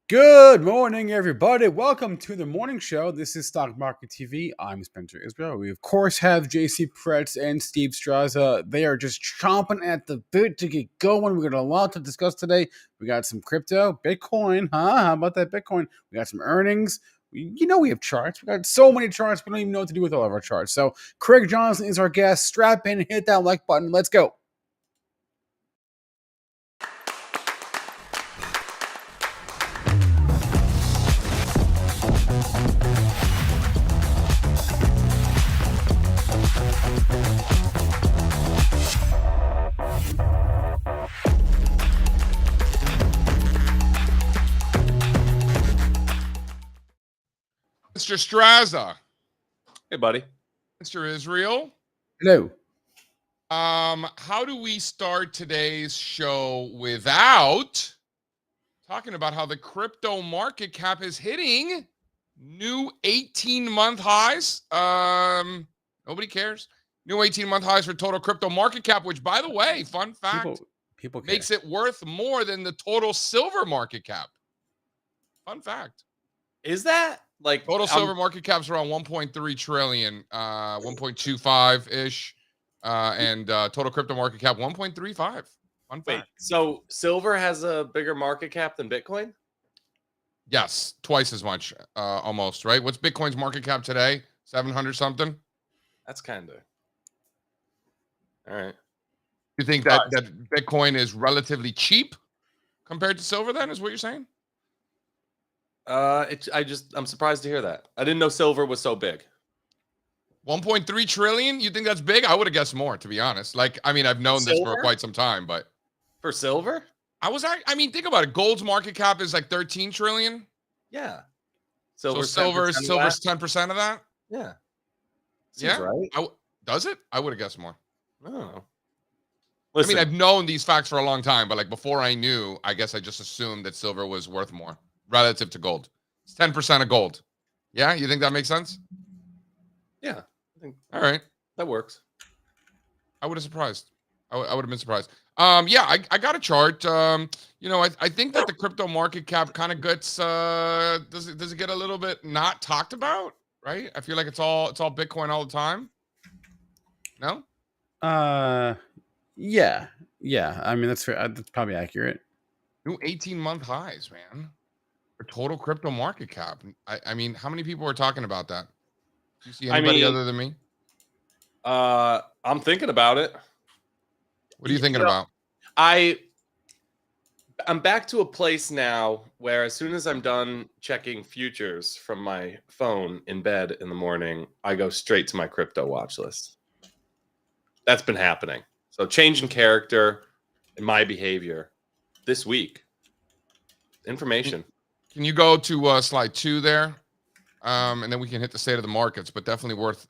Good morning, everybody. Welcome to the morning show. This is Stock Market TV. I'm Spencer Israel. We, of course, have JC Parets and Steve Strazza. They are just chomping at the bit to get going. We got a lot to discuss today. We got some crypto, Bitcoin, huh? How about that Bitcoin? We got some earnings. We have charts. We got so many charts. We don't even know what to do with all of our charts. So, Craig Johnson is our guest. Strap in, hit that like button. Let's go. Mr. Strazza. Hey, buddy. Mr. Israel. Hello. How do we start today's show without talking about how the crypto market cap is hitting new 18-month highs? Nobody cares. New 18-month highs for total crypto market cap, which, by the way, fun fact, people makes it worth more than the total silver market cap. Fun fact. Is that like total silver market cap's around 1.3 trillion, 1.25-ish, and total crypto market cap 1.35. Fun fact. Wait, so silver has a bigger market cap than Bitcoin? Yes, twice as much, almost, right? What's Bitcoin's market cap today? 700 something? That's kind of... All right. You think that Bitcoin is relatively cheap compared to silver then, is what you're saying? I'm surprised to hear that. I didn't know silver was so big. 1.3 trillion? You think that's big? I would have guessed more, to be honest. Like, I mean, I've known this for quite some time, but for silver? I mean, think about it. Gold's market cap is like 13 trillion. Yeah. Silver's 10% of that? Yeah. Seems right. Does it? I would have guessed more. Oh. Listen, I mean, I've known these facts for a long time, but like before I knew, I guess I just assumed that silver was worth more relative to gold. It's 10% of gold. Yeah, you think that makes sense? Yeah, I think all right. That works. I would have surprised. I would have been surprised. Yeah, I got a chart. I think that the crypto market cap kind of gets does it get a little bit not talked about, right? I feel like it's all Bitcoin all the time. No? Yeah. I mean, that's fair. That's probably accurate. New 18-month highs, man. For total crypto market cap. I mean, how many people are talking about that? Do you see anybody other than me? I'm thinking about it. What are you thinking about? I'm back to a place now where as soon as I'm done checking futures from my phone in bed in the morning, I go straight to my crypto watch list. That's been happening. So change in character in my behavior this week. Information. Can you go to slide 2 there? And then we can hit the state of the markets, but definitely worth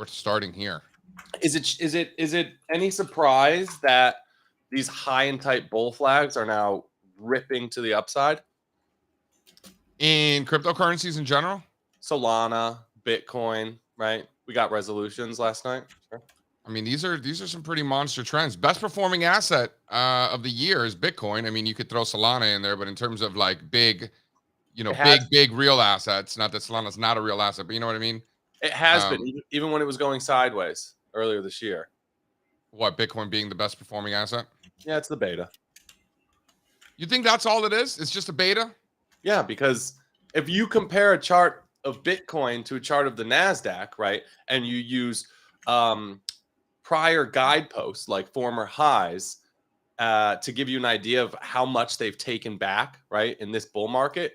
starting here. Is it any surprise that these high and tight bull flags are now ripping to the upside? In cryptocurrencies in general? Solana, Bitcoin, right? We got resolutions last night. Sure. I mean, these are some pretty monster trends. Best performing asset of the year is Bitcoin. I mean, you could throw Solana in there, but in terms of like big real assets, not that Solana's not a real asset, but you know what I mean? It has been, even when it was going sideways earlier this year. What, Bitcoin being the best performing asset? Yeah, it's the beta. You think that's all it is? It's just a beta? Yeah, because if you compare a chart of Bitcoin to a chart of the NASDAQ, right, and you use prior guideposts like former highs to give you an idea of how much they've taken back, right, in this bull market,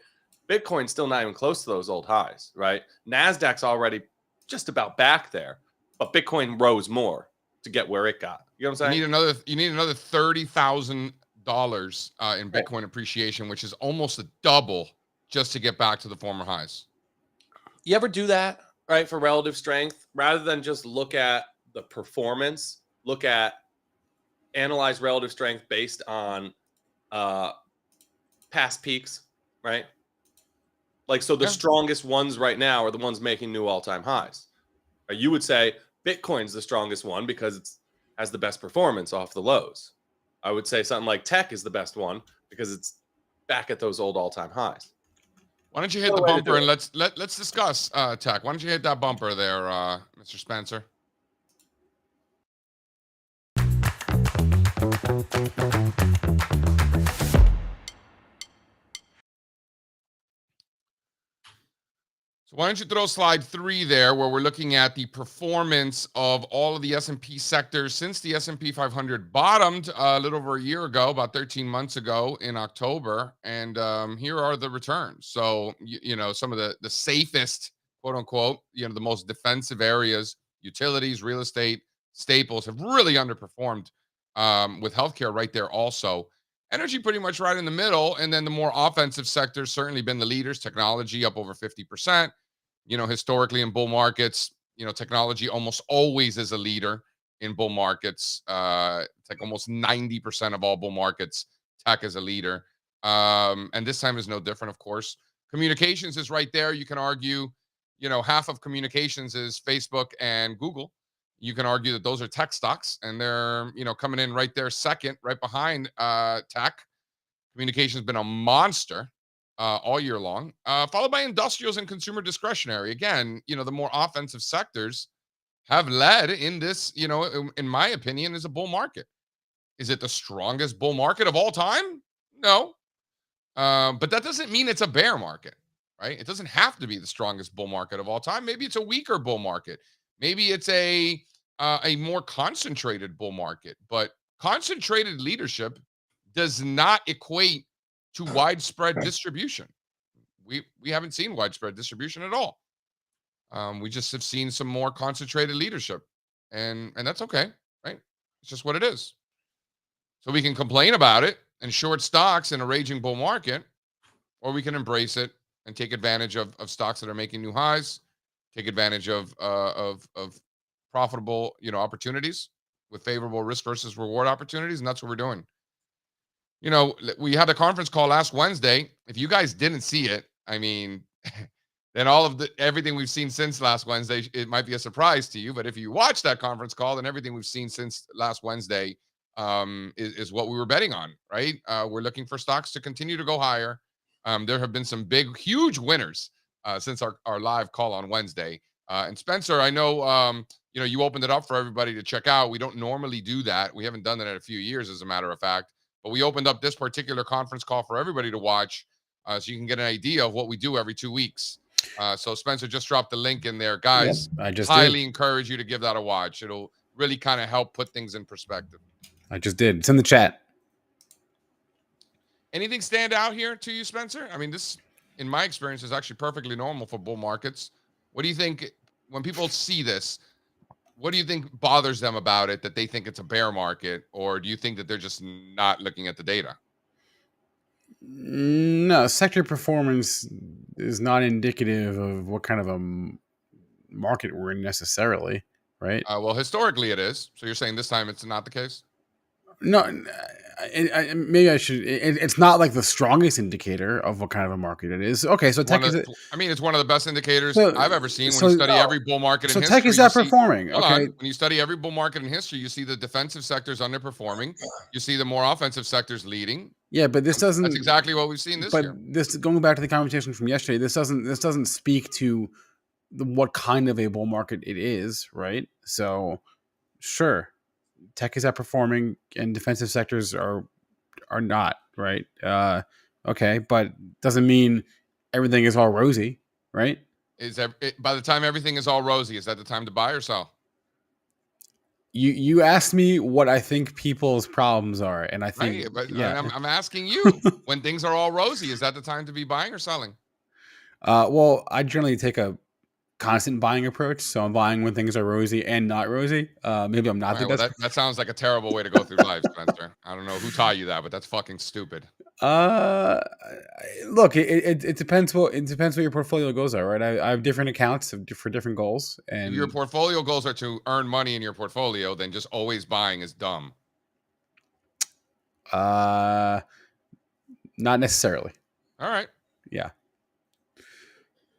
Bitcoin's still not even close to those old highs, right? NASDAQ's already just about back there, but Bitcoin rose more to get where it got. You know what I'm saying? You need another $30,000 in Bitcoin appreciation, which is almost a double just to get back to the former highs. You ever do that, right, for relative strength? Rather than just look at the performance, analyze relative strength based on past peaks, right? Like, so the strongest ones right now are the ones making new all-time highs. You would say Bitcoin's the strongest one because it has the best performance off the lows. I would say something like tech is the best one because it's back at those old all-time highs. Why don't you hit the bumper and let's discuss tech. Why don't you hit that bumper there, Mr. Spencer? So why don't you throw slide 3 there, where we're looking at the performance of all of the S&P sectors since the S&P 500 bottomed a little over a year ago, about 13 months ago in October. And here are the returns. So, you know, some of the safest, quote unquote, you know, the most defensive areas, utilities, real estate, staples have really underperformed, with healthcare right there also. Energy pretty much right in the middle. And then the more offensive sectors certainly been the leaders. Technology up over 50%. You know, historically in bull markets, you know, technology almost always is a leader in bull markets. It's like almost 90% of all bull markets, tech is a leader. And this time is no different, of course. Communications is right there. You can argue, you know, half of communications is Facebook and Google. You can argue that those are tech stocks, and they're, you know, coming in right there second, right behind tech. Communications been a monster all year long, followed by industrials and consumer discretionary. Again, you know, the more offensive sectors have led in this, you know, in my opinion, is a bull market. Is it the strongest bull market of all time? No. But that doesn't mean it's a bear market, right? It doesn't have to be the strongest bull market of all time. Maybe it's a weaker bull market. Maybe it's a more concentrated bull market, but concentrated leadership does not equate to widespread distribution. We haven't seen widespread distribution at all. We just have seen some more concentrated leadership, and that's okay, right? It's just what it is. So we can complain about it and short stocks in a raging bull market, or we can embrace it and take advantage of stocks that are making new highs. Take advantage of profitable, you know, opportunities with favorable risk versus reward opportunities, and that's what we're doing. You know, we had a conference call last Wednesday. If you guys didn't see it, I mean, then all of everything we've seen since last Wednesday, it might be a surprise to you. But if you watch that conference call, then everything we've seen since last Wednesday is what we were betting on, right? We're looking for stocks to continue to go higher. There have been some big, huge winners since our live call on Wednesday. And Spencer, I know, you know, you opened it up for everybody to check out. We don't normally do that. We haven't done that in a few years, as a matter of fact. But we opened up this particular conference call for everybody to watch, so you can get an idea of what we do every 2 weeks. So Spencer just dropped the link in there. Guys, Yep, I just highly encourage you to give that a watch. It'll really kind of help put things in perspective. I just did. It's in the chat. Anything stand out here to you, Spencer? I mean, this, in my experience, is actually perfectly normal for bull markets. What do you think when people see this? What do you think bothers them about it, that they think it's a bear market, or do you think that they're just not looking at the data? No, sector performance is not indicative of what kind of a market we're in necessarily, right? Well, historically it is. So you're saying this time it's not the case? No, maybe I should. It's not like the strongest indicator of what kind of a market it is. Okay, so tech it's one of the best indicators I've ever seen when you study every bull market in history. So tech is that performing. Okay, when you study every bull market in history, you see the defensive sectors underperforming. You see the more offensive sectors leading. Yeah, but this doesn't. That's exactly what we've seen this year. But this, going back to the conversation from yesterday, this doesn't speak to what kind of a bull market it is, right? So, sure. Tech is outperforming and defensive sectors are not, right? Okay, but doesn't mean everything is all rosy, right? By the time everything is all rosy, is that the time to buy or sell? You asked me what I think people's problems are, and I think right, but yeah. I'm asking you, when things are all rosy, is that the time to be buying or selling? Well, I generally take a constant buying approach, so I'm buying when things are rosy and not rosy. Maybe I'm not the best. That sounds like a terrible way to go through life, Spencer. I don't know who taught you that, but that's fucking stupid. Look, it depends what your portfolio goals are, right? I have different accounts for different goals, and if your portfolio goals are to earn money in your portfolio, then just always buying is dumb. Not necessarily. All right. Yeah.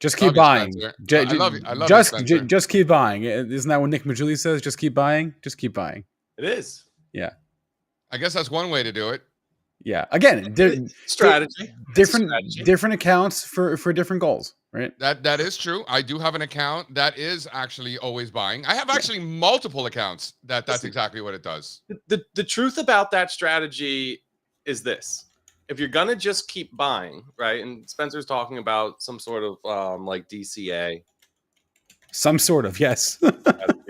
Just keep buying. I love you. Just keep buying. Isn't that what Nick Majuli says? Just keep buying. Just keep buying. It is. Yeah. I guess that's one way to do it. Yeah. Again, Strategy. different accounts for different goals, right? That is true. I do have an account that is actually always buying. I have actually multiple accounts that's exactly what it does. The truth about that strategy is this. If you're gonna just keep buying, right? And Spencer's talking about some sort of like DCA. Some sort of, yes. I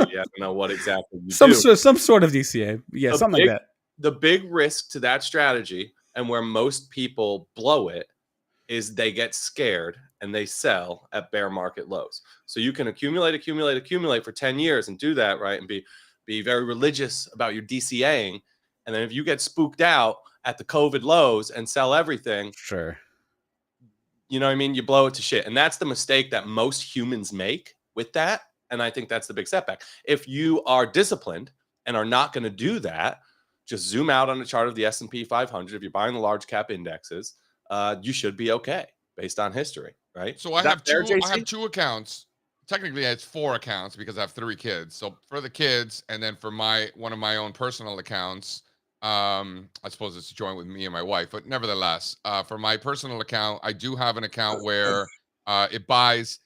don't know what exactly you some do. some sort of DCA. Yeah, something like that. The big risk to that strategy, and where most people blow it, is they get scared and they sell at bear market lows. So you can accumulate for 10 years and do that, right? And be very religious about your DCAing. And then if you get spooked out at the COVID lows and sell everything, sure, you know what I mean? You blow it to shit. And that's the mistake that most humans make with that. And I think that's the big setback. If you are disciplined and are not going to do that, just zoom out on the chart of the S&P 500. If you're buying the large cap indexes, you should be okay based on history, right? So I have two accounts. Technically, it's 4 accounts because I have 3 kids. So for the kids, and then for one of my own personal accounts, I suppose it's joint with me and my wife, but nevertheless, for my personal account, I do have an account where it buys.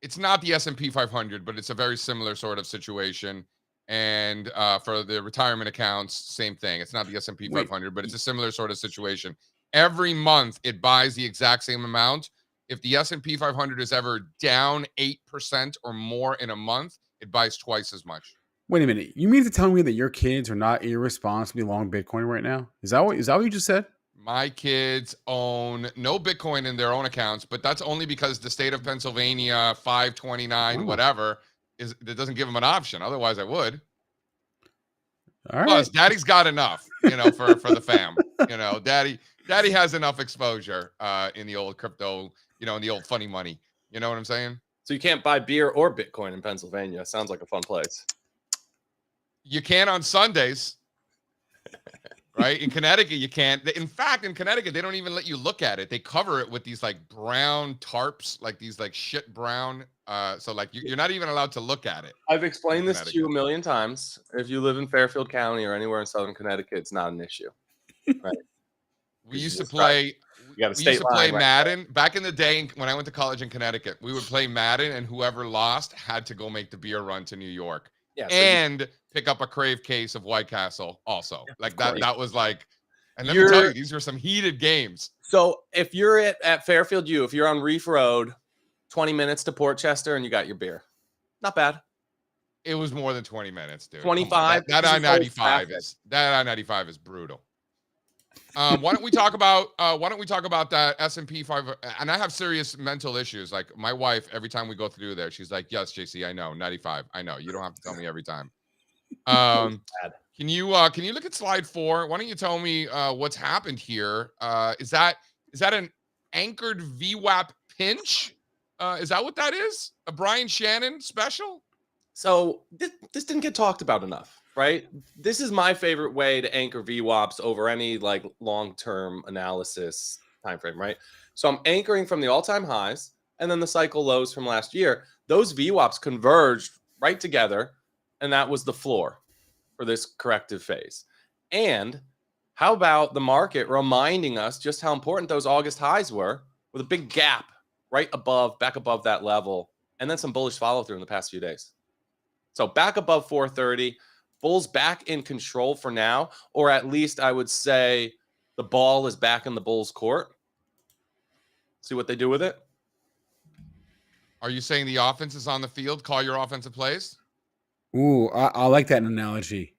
It's not the S&P 500, but it's a very similar sort of situation. And for the retirement accounts, same thing. It's not the S&P 500, but it's a similar sort of situation. Every month, it buys the exact same amount. If the S&P 500 is ever down 8% or more in a month, it buys twice as much. Wait a minute. You mean to tell me that your kids are not irresponsibly long Bitcoin right now? Is that what you just said? My kids own no Bitcoin in their own accounts, but that's only because the state of Pennsylvania 529 whatever that doesn't give them an option. Otherwise, I would. All right. Plus, Daddy's got enough, for the fam. Daddy has enough exposure in the old crypto, in the old funny money. You know what I'm saying? So you can't buy beer or Bitcoin in Pennsylvania. Sounds like a fun place. You can on Sundays. Right? In Connecticut, you can't. In fact, in Connecticut, they don't even let you look at it. They cover it with these like brown tarps, like these like shit brown. So like you're not even allowed to look at it. I've explained this to you a million times. If you live in Fairfield County or anywhere in Southern Connecticut, it's not an issue. Right? We used to play Madden right back in the day when I went to college in Connecticut. We would play Madden, and whoever lost had to go make the beer run to New York. Yeah, so pick up a crave case of White Castle also. Like that was like, and let me tell you, these were some heated games. So if you're at Fairfield U, if you're on Reef Road, 20 minutes to Portchester and you got your beer. Not bad. It was more than 20 minutes, dude. 25. That I-95 is brutal. Why don't we talk about that S&P 500? And I have serious mental issues. Like my wife, every time we go through there, she's like, "Yes, JC, I know, 95. I know. You don't have to tell me every time." Can you look at slide 4? Why don't you tell me what's happened here? Is that an anchored VWAP pinch? Is that what that is? A Brian Shannon special? So this didn't get talked about enough. Right? This is my favorite way to anchor VWAPs over any like long-term analysis time frame, right? So I'm anchoring from the all-time highs and then the cycle lows from last year. Those VWAPs converged right together, and that was the floor for this corrective phase. And how about the market reminding us just how important those August highs were, with a big gap back above that level, and then some bullish follow-through in the past few days. So back above 430. Bulls back in control for now, or at least I would say the ball is back in the Bulls' court. See what they do with it. Are you saying the offense is on the field? Call your offensive plays? Ooh, I like that analogy.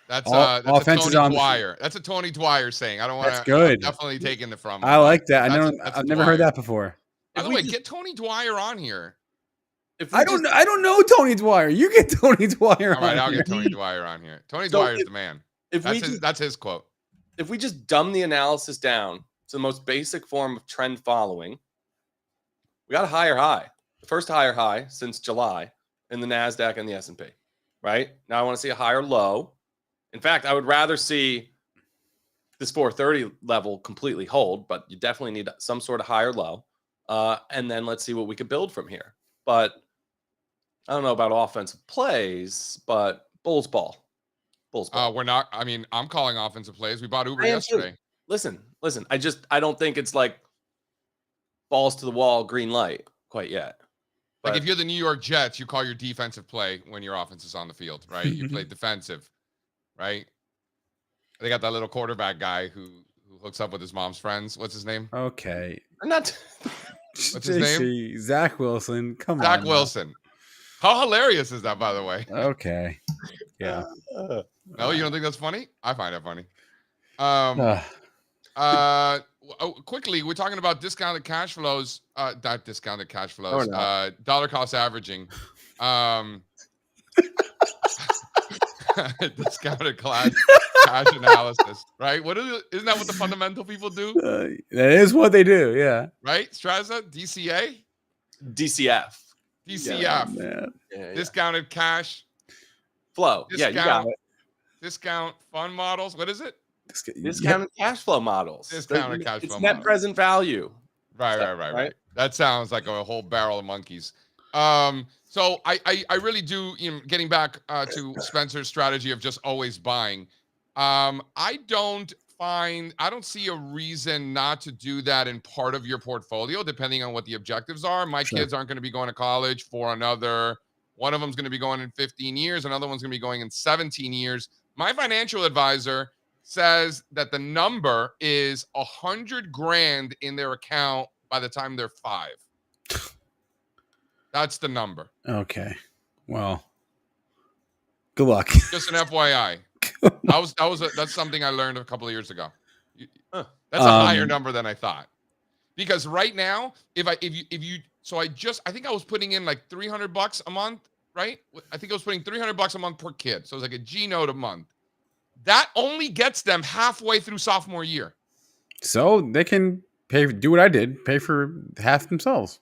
That's a Tony Dwyer. That's a Tony Dwyer saying. I don't want to. That's good. I'm definitely taking it from him. I like that. I've never heard that before. By the way, get Tony Dwyer on here. I don't know Tony Dwyer. You get Tony Dwyer. All right, I'll get Tony Dwyer on here. Tony Dwyer is the man. That's his quote. If we just dumb the analysis down to the most basic form of trend following, we got a higher high, the first higher high since July in the NASDAQ and the S&P, right? Now I want to see a higher low. In fact, I would rather see this 430 level completely hold, but you definitely need some sort of higher low. And then let's see what we could build from here. But I don't know about offensive plays, but Bulls ball. We're not. I mean, I'm calling offensive plays. We bought Uber yesterday. listen. I don't think it's like balls to the wall, green light quite yet. Like But if you're the New York Jets, you call your defensive play when your offense is on the field, right? You play defensive, right? They got that little quarterback guy who hooks up with his mom's friends. What's his name? Okay. I'm not. What's his name? JC, Zach Wilson. Come on. Zach now. Wilson. How hilarious is that, by the way? Okay. Yeah. No, you don't think that's funny? I find it funny. Quickly, we're talking about discounted cash flows. Not discounted cash flows. Dollar cost averaging. Discounted cash analysis. Right? Isn't that what the fundamental people do? That is what they do. Yeah. Right? Strazza, DCA, DCF. DCF. Yeah. Discounted cash flow. Discount, you got it. Discount fund models. What is it? Discounted cash flow models. Discounted cash flow It's net models. present value. Right. That sounds like a whole barrel of monkeys. So I really do, getting back to Spencer's strategy of just always buying. I don't see a reason not to do that in part of your portfolio, depending on what the objectives are. My kids aren't going to be going to college for one of them's going to be going in 15 years. Another one's going to be going in 17 years. My financial advisor says that the number is $100,000 in their account by the time they're 5. That's the number. Okay. Well, good luck. Just an FYI. That's something I learned a couple of years ago. That's a higher number than I thought. Because right now, I think I was putting in like $300 a month, right? I think I was putting $300 a month per kid. So it was like a G note a month. That only gets them halfway through sophomore year. So they can do what I did, pay for half themselves.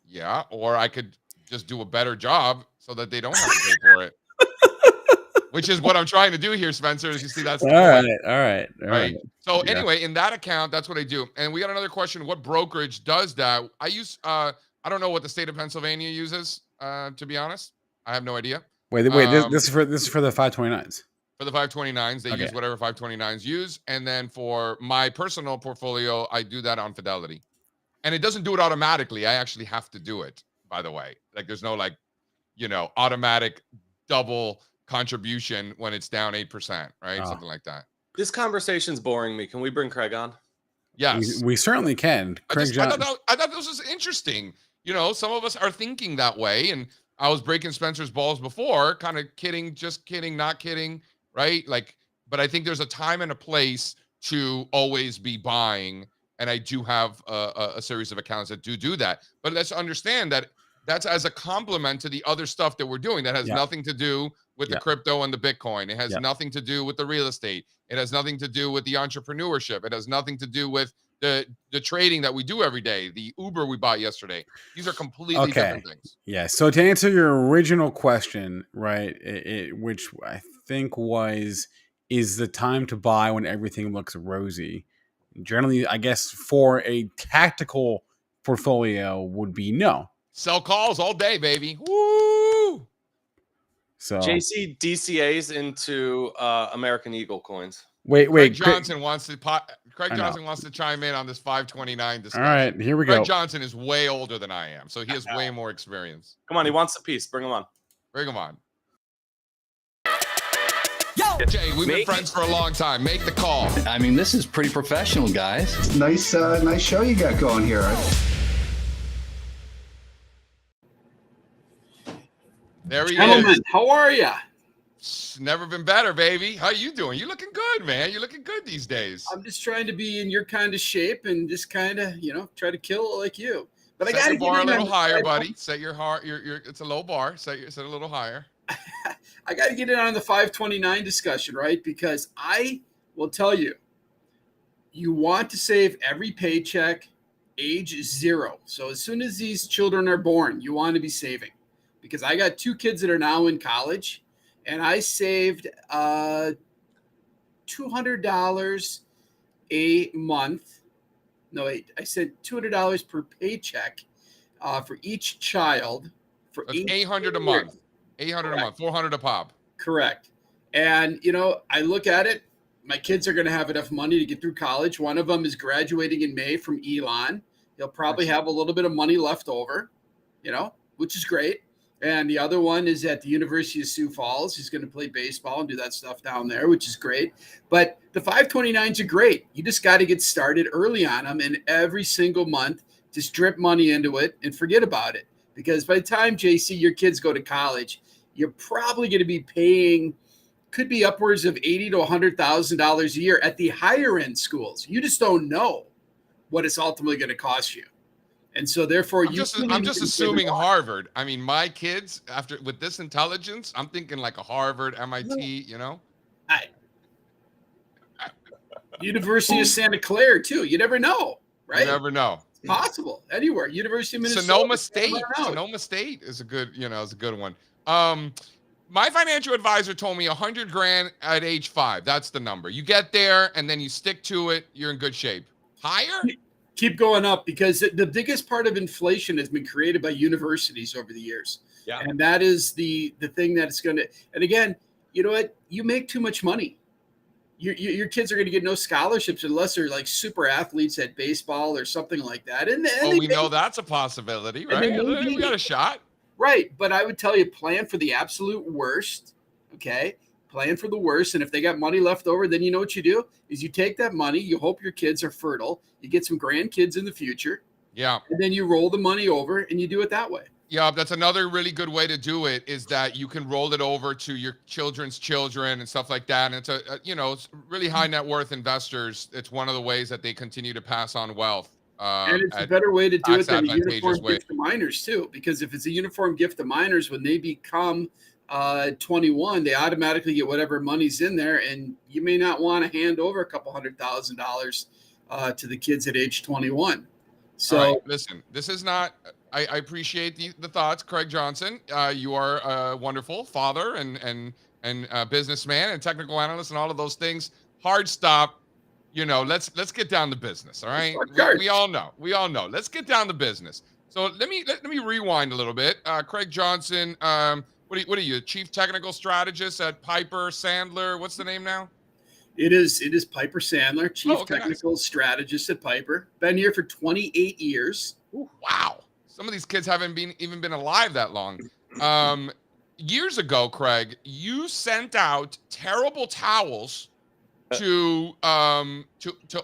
Yeah, or I could just do a better job so that they don't have to pay for it. Which is what I'm trying to do here, Spencer. As you see, that's the point. All right. So anyway, in that account, that's what I do. And we got another question. What brokerage does that? I use, I don't know what the state of Pennsylvania uses, to be honest. I have no idea. Wait, this is for the 529s. For the 529s, they use whatever 529s use. And then for my personal portfolio, I do that on Fidelity. And it doesn't do it automatically. I actually have to do it, by the way. Like there's no automatic double contribution when it's down 8%, right? Something like that. This conversation's boring me. Can we bring Craig on? Yes. We certainly can. I thought this was interesting. Some of us are thinking that way. And I was breaking Spencer's balls before, kind of kidding, just kidding, not kidding, right? But I think there's a time and a place to always be buying. And I do have a series of accounts that do that. But let's understand that that's as a complement to the other stuff that we're doing that has nothing to do with the crypto and the Bitcoin. It has nothing to do with the real estate. It has nothing to do with the entrepreneurship. It has nothing to do with the trading that we do every day, the Uber we bought yesterday. These are completely different things. Yeah. So to answer your original question, right, which I think is the time to buy when everything looks rosy? Generally, I guess for a tactical portfolio would be no. Sell calls all day, baby. Woo! So JC DCAs into American Eagle coins. Wait. Craig Johnson wants to chime in on this 529 discussion. All right, here we go. Craig Johnson is way older than I am, so he has way more experience. Come on, he wants a piece. Bring him on. Bring him on. Yo, Jay, we've been friends for a long time. Make the call. I mean, this is pretty professional, guys. Nice show you got going here. There he is. How are you? Never been better, baby. How you doing? You looking good, man. You looking good these days. I'm just trying to be in your kind of shape and just kind of, try to kill it like you. But set your bar a little higher, buddy. Set your heart. It's a low bar. Set a little higher. I got to get in on the 529 discussion, right? Because I will tell you, you want to save every paycheck, age 0. So as soon as these children are born, you want to be saving. Because I got 2 kids that are now in college, and I saved $200 a month. No, wait, I said $200 per paycheck for each child. That's $800 a month. $800 a month, $400 a pop. Correct. And, I look at it, my kids are going to have enough money to get through college. One of them is graduating in May from Elon. He'll probably have a little bit of money left over, which is great. And the other one is at the University of Sioux Falls. He's going to play baseball and do that stuff down there, which is great. But the 529s are great. You just got to get started early on them, and every single month just drip money into it and forget about it. Because by the time, JC, your kids go to college, you're probably going to be paying, could be upwards of $80,000 to $100,000 a year at the higher end schools. You just don't know what it's ultimately going to cost you. And so therefore, I'm just assuming Harvard. I mean, my kids, with this intelligence, I'm thinking like a Harvard, MIT, University of Santa Clara too. You never know, right? You never know. It's possible anywhere. University of Minnesota. Sonoma State is a good one. My financial advisor told me 100 grand at age 5. That's the number. You get there and then you stick to it. You're in good shape. Higher? Keep going up, because the biggest part of inflation has been created by universities over the years. Yeah. And that is the thing that's going to, and again, you know what? You make too much money. Your kids are going to get no scholarships unless they're like super athletes at baseball or something like that. And we know that's a possibility, right? We got a shot. Right. But I would tell you, plan for the absolute worst. Okay. Plan for the worst. And if they got money left over, then you know what you do is you take that money, you hope your kids are fertile, you get some grandkids in the future. Yeah. And then you roll the money over and you do it that way. Yeah, that's another really good way to do it, is that you can roll it over to your children's children and stuff like that. And it's it's really high net worth investors. It's one of the ways that they continue to pass on wealth. And it's a better way to do it than a uniform gift to minors too, because if it's a uniform gift to minors, when they become 21, they automatically get whatever money's in there, and you may not want to hand over a couple $100,000 to the kids at age 21. So right, listen, this is not. I appreciate the thoughts, Craig Johnson. You are a wonderful father and businessman and technical analyst and all of those things. Hard stop. Let's get down to business. All right. We all know. Let's get down to business. So let me rewind a little bit. Craig Johnson. What are you? Chief technical strategist at Piper Sandler. What's the name now? It is Piper Sandler, chief technical strategist at Piper. Been here for 28 years. Ooh, wow. Some of these kids haven't even been alive that long. Years ago, Craig, you sent out terrible towels to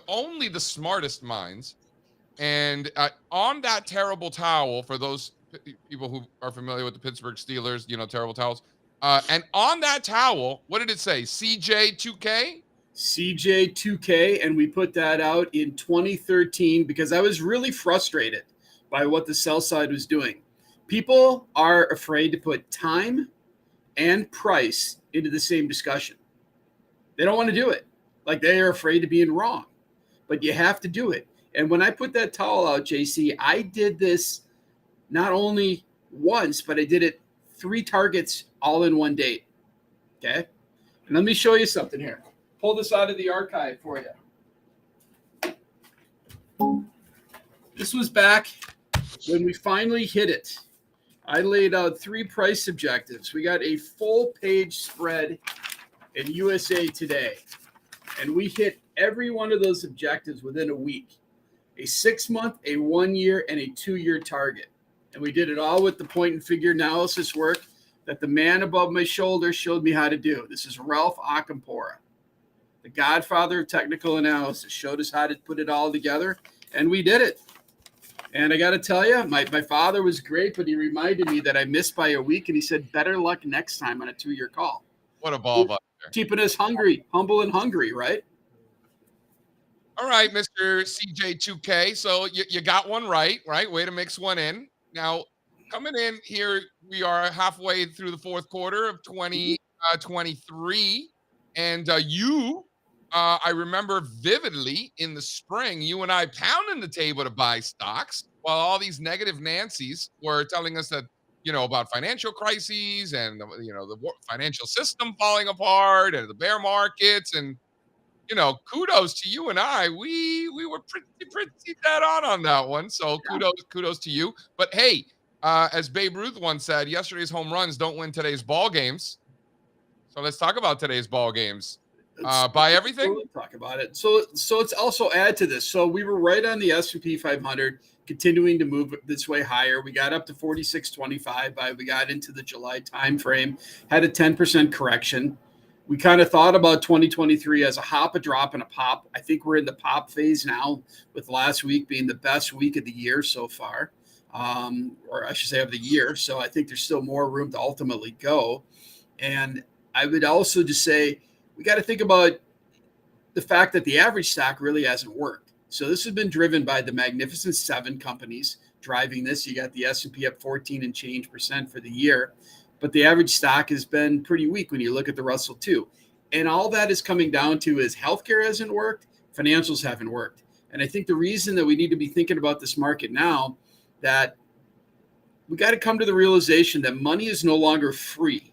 only the smartest minds. And on that terrible towel, for those people who are familiar with the Pittsburgh Steelers, terrible towels. And on that towel, what did it say? CJ2K? CJ2K. And we put that out in 2013 because I was really frustrated by what the sell side was doing. People are afraid to put time and price into the same discussion. They don't want to do it. Like, they are afraid of being wrong, but you have to do it. And when I put that towel out, JC, I did this not only once, but I did it 3 targets all in one date. Okay. And let me show you something here. Pull this out of the archive for you. This was back when we finally hit it. I laid out 3 price objectives. We got a full page spread in USA Today, and we hit every one of those objectives within a week. A 6-month, a 1-year, and a 2-year target. And we did it all with the point and figure analysis work that the man above my shoulder showed me how to do. This is Ralph Akampora, the godfather of technical analysis, showed us how to put it all together, and we did it. And I got to tell you, my father was great, but he reminded me that I missed by a week, and he said, better luck next time on a 2-year call. What a ball buster. Keeping us hungry, humble and hungry, right? All right, Mr. CJ2K. So you got one right? Way to mix one in. Now, coming in here, we are halfway through the fourth quarter of 2023. And I remember vividly in the spring, you and I pounding the table to buy stocks while all these negative Nancys were telling us that, about financial crises and, the financial system falling apart and the bear markets. And, kudos to you and I. We were pretty dead on that one. So kudos to you. But hey, as Babe Ruth once said, yesterday's home runs don't win today's ball games. So let's talk about today's ball games. Buy everything? We'll talk about it. So it's also add to this. So we were right on the S&P 500, continuing to move this way higher. We got up to 46.25 by we got into the July timeframe, had a 10% correction. We kind of thought about 2023 as a hop, a drop, and a pop. I think we're in the pop phase now, with last week being the best week of the year so far, or I should say of the year. So I think there's still more room to ultimately go. And I would also just say we got to think about the fact that the average stock really hasn't worked. So this has been driven by the Magnificent Seven companies driving this. You got the S&P up 14 and change % for the year, but the average stock has been pretty weak when you look at the Russell 2. And all that is coming down to is healthcare hasn't worked, financials haven't worked. And I think the reason that we need to be thinking about this market now, that we got to come to the realization that money is no longer free.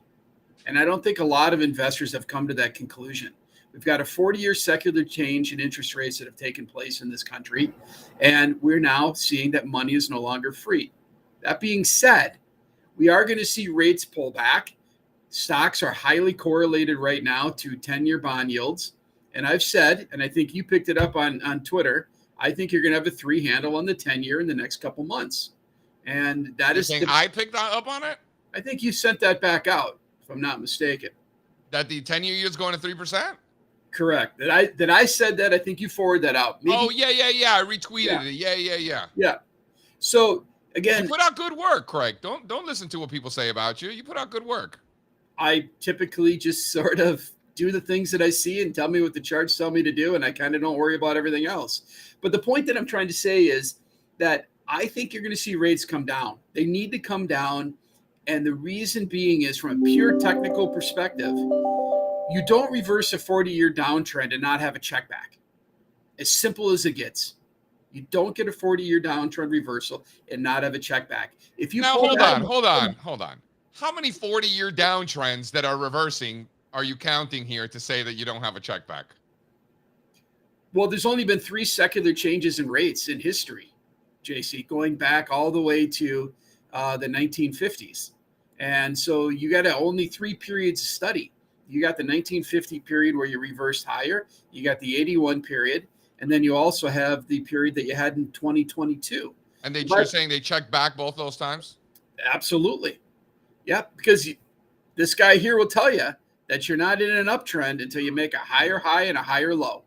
And I don't think a lot of investors have come to that conclusion. We've got a 40-year secular change in interest rates that have taken place in this country, and we're now seeing that money is no longer free. That being said, we are going to see rates pull back. Stocks are highly correlated right now to 10-year bond yields. And I've said, and I think you picked it up on Twitter, I think you're going to have a 3 handle on the 10-year in the next couple months. And that You're is saying I picked up on it? I think you sent that back out, if I'm not mistaken. That the 10-year yield is going to 3%? Correct. That I said that. I think you forwarded that out. Maybe. Oh, yeah. I retweeted it. Yeah. So again, you put out good work, Craig. Don't listen to what people say about you. You put out good work. I typically just sort of do the things that I see and tell me what the charts tell me to do, and I kind of don't worry about everything else. But the point that I'm trying to say is that I think you're going to see rates come down. They need to come down, and the reason being is from a pure technical perspective, you don't reverse a 40-year downtrend and not have a check back. As simple as it gets. You don't get a 40-year downtrend reversal and not have a check back. If you now hold on. How many 40-year downtrends that are reversing are you counting here to say that you don't have a check back? Well, there's only been 3 secular changes in rates in history, JC, going back all the way to the 1950s. And so you got only 3 periods to study. You got the 1950 period where you reversed higher. You got the 81 period. And then you also have the period that you had in 2022. And you're saying they checked back both those times? Absolutely. Yeah, because this guy here will tell you that you're not in an uptrend until you make a higher high and a higher low.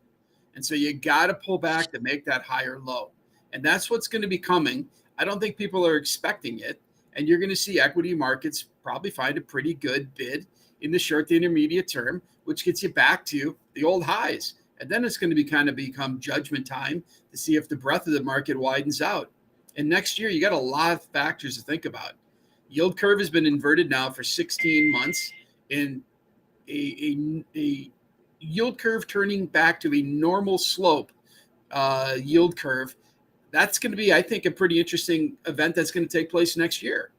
And so you got to pull back to make that higher low. And that's what's going to be coming. I don't think people are expecting it. And you're going to see equity markets probably find a pretty good bid in the short to intermediate term, which gets you back to the old highs. And then it's going to become judgment time to see if the breadth of the market widens out. And next year, you got a lot of factors to think about. Yield curve has been inverted now for 16 months, and a yield curve turning back to a normal slope yield curve. That's going to be, I think, a pretty interesting event that's going to take place next year,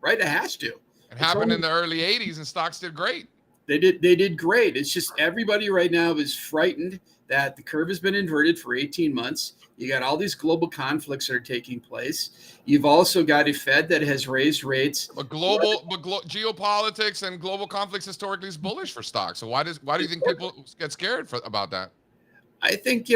right? It has to. It happened in the early 80s, and stocks did great. They did great. It's just everybody right now is frightened that the curve has been inverted for 18 months. You got all these global conflicts that are taking place. You've also got a Fed that has raised rates. But geopolitics and global conflicts historically is bullish for stocks. So why do you think people get scared about that? I think,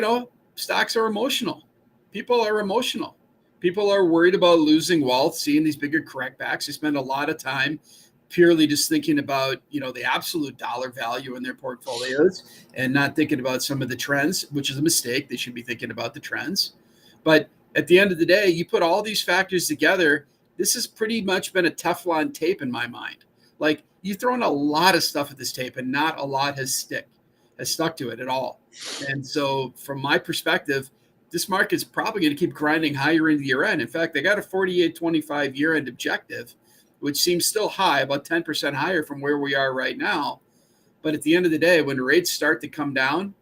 stocks are emotional. People are emotional. People are worried about losing wealth, seeing these bigger crackbacks. They spend a lot of time purely just thinking about, the absolute dollar value in their portfolios and not thinking about some of the trends, which is a mistake. They should be thinking about the trends. But at the end of the day, you put all these factors together, this has pretty much been a Teflon tape in my mind. Like, you've thrown a lot of stuff at this tape and not a lot has stuck to it at all. And so from my perspective, this market's probably going to keep grinding higher into year end. In fact, they got a 48.25 year end objective, which seems still high, about 10% higher from where we are right now. But at the end of the day, when rates start to come down,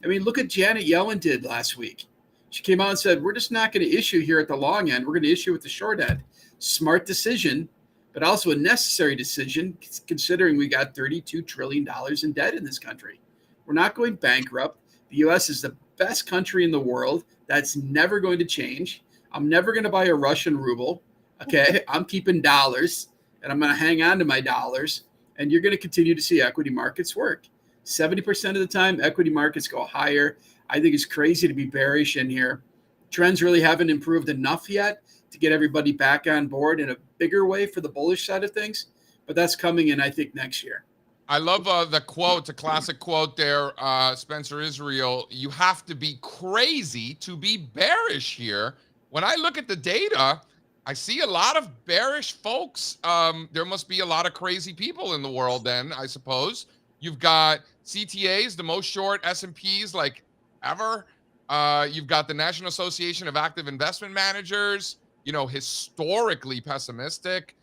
I mean, look at Janet Yellen did last week. She came out and said, we're just not going to issue here at the long end. We're going to issue at the short end. Smart decision, but also a necessary decision, considering we got $32 trillion in debt in this country. We're not going bankrupt. The U.S. is the best country in the world. That's never going to change. I'm never going to buy a Russian ruble. Okay, I'm keeping dollars, and I'm going to hang on to my dollars, and you're going to continue to see equity markets work. 70% of the time, equity markets go higher. I think it's crazy to be bearish in here. Trends really haven't improved enough yet to get everybody back on board in a bigger way for the bullish side of things. But that's coming in, I think, next year. I love the quote, a classic quote there, Spencer Israel. You have to be crazy to be bearish here. When I look at the data, I see a lot of bearish folks. There must be a lot of crazy people in the world then, I suppose. You've got CTAs, the most short S&Ps like ever. You've got the National Association of Active Investment Managers, historically pessimistic.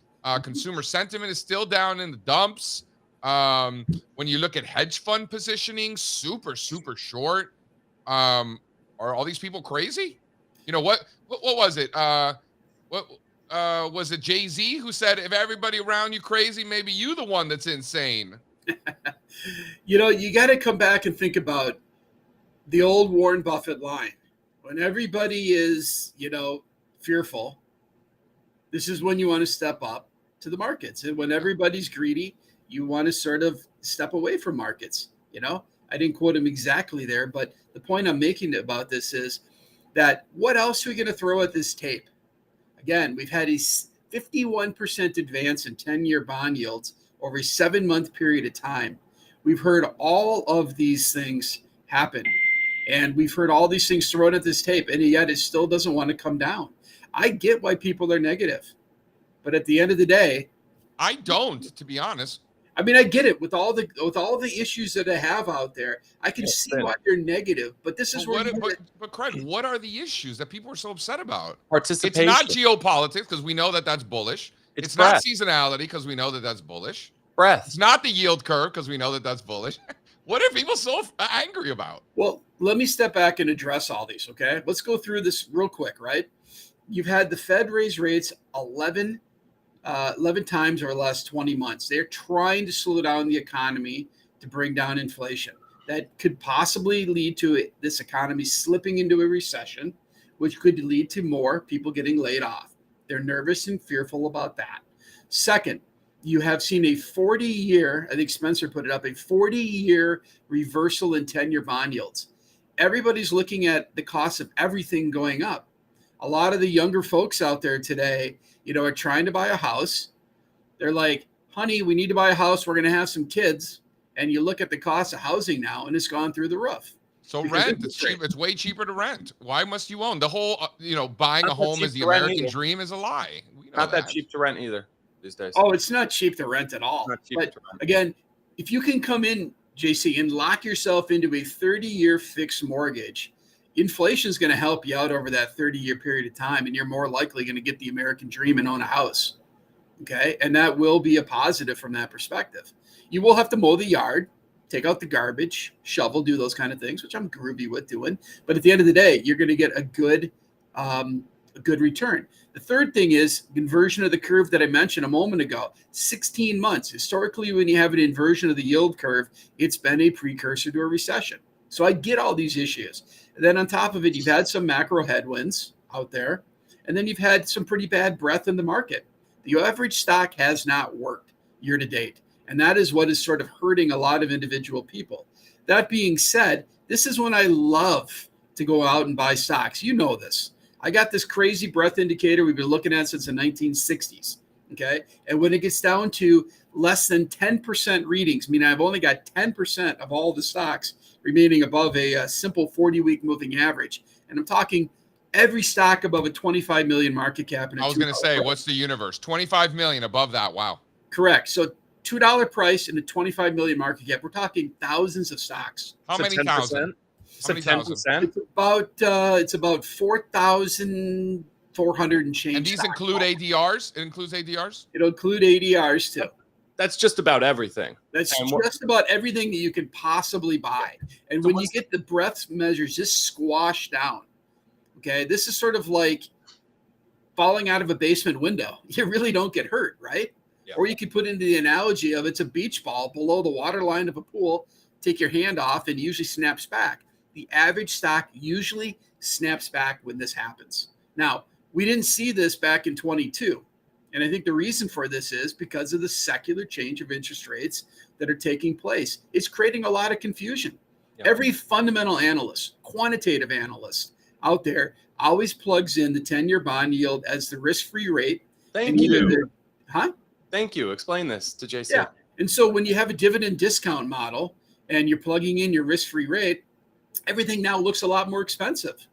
Consumer sentiment is still down in the dumps. When you look at hedge fund positioning, super short. Are all these people crazy? What was it? What was it Jay-Z who said, if everybody around you crazy, maybe you the one that's insane? You got to come back and think about the old Warren Buffett line. When everybody is, fearful, this is when you want to step up to the markets. And when everybody's greedy, you want to sort of step away from markets. I didn't quote him exactly there, but the point I'm making about this is that what else are we going to throw at this tape? Again, we've had a 51% advance in 10-year bond yields over a 7-month period of time. We've heard all of these things happen, and we've heard all these things thrown at this tape, and yet it still doesn't want to come down. I get why people are negative, but at the end of the day, I don't, to be honest. I mean, I get it with all the issues that I have out there. I can see why you're negative, but this is But Craig, what are the issues that people are so upset about? Participation. It's not geopolitics because we know that that's bullish. It's not seasonality because we know that that's bullish. It's not the yield curve because we know that that's bullish. What are people so angry about? Well, let me step back and address all these. Okay, let's go through this real quick. Right, you've had the Fed raise rates 11 times over the last 20 months. They're trying to slow down the economy to bring down inflation. That could possibly lead to this economy slipping into a recession, which could lead to more people getting laid off. They're nervous and fearful about that. Second, you have seen a 40-year, I think Spencer put it up, a 40-year reversal in 10-year bond yields. Everybody's looking at the cost of everything going up. A lot of the younger folks out there today, are trying to buy a house. They're like, honey, we need to buy a house. We're going to have some kids. And you look at the cost of housing now, and it's gone through the roof. So rent, it's cheap. It's way cheaper to rent. Why must you own? The whole, buying a home is the American dream is a lie. Not that cheap to rent either these days. Oh, it's not cheap to rent at all. But again, if you can come in, JC, and lock yourself into a 30-year fixed mortgage, inflation is going to help you out over that 30-year period of time, and you're more likely going to get the American dream and own a house. Okay, and that will be a positive from that perspective. You will have to mow the yard, take out the garbage, shovel, do those kind of things, which I'm groovy with doing. But at the end of the day, you're going to get a good return. The third thing is inversion of the curve that I mentioned a moment ago. 16 months. Historically, when you have an inversion of the yield curve, it's been a precursor to a recession. So I get all these issues. And then on top of it, you've had some macro headwinds out there, and then you've had some pretty bad breadth in the market. The average stock has not worked year to date, and that is what is sort of hurting a lot of individual people. That being said, this is when I love to go out and buy stocks. You know this. I got this crazy breadth indicator we've been looking at since the 1960s, okay? And when it gets down to less than 10% readings, meaning I've only got 10% of all the stocks remaining above a simple 40-week moving average. And I'm talking every stock above a 25 million market cap. I was going to say, what's the universe? 25 million above that. Wow. Correct. So $2 price and a 25 million market cap. We're talking thousands of stocks. How many thousand? Some 10%. It's about 4,400 and change. And these include ADRs? It includes ADRs? It'll include ADRs too. That's just about everything. That's just about everything that you can possibly buy. And when you get the breadth measures just squashed down, okay, this is sort of like falling out of a basement window. You really don't get hurt, right? Yeah. Or you could put into the analogy of it's a beach ball below the water line of a pool. Take your hand off and it usually snaps back. The average stock usually snaps back when this happens. Now, we didn't see this back in 22. And I think the reason for this is because of the secular change of interest rates that are taking place. It's creating a lot of confusion. Yeah. Every fundamental analyst, quantitative analyst out there always plugs in the 10-year bond yield as the risk-free rate. Thank you. Huh? Thank you. Explain this to JC. Yeah. And so when you have a dividend discount model and you're plugging in your risk-free rate, everything now looks a lot more expensive.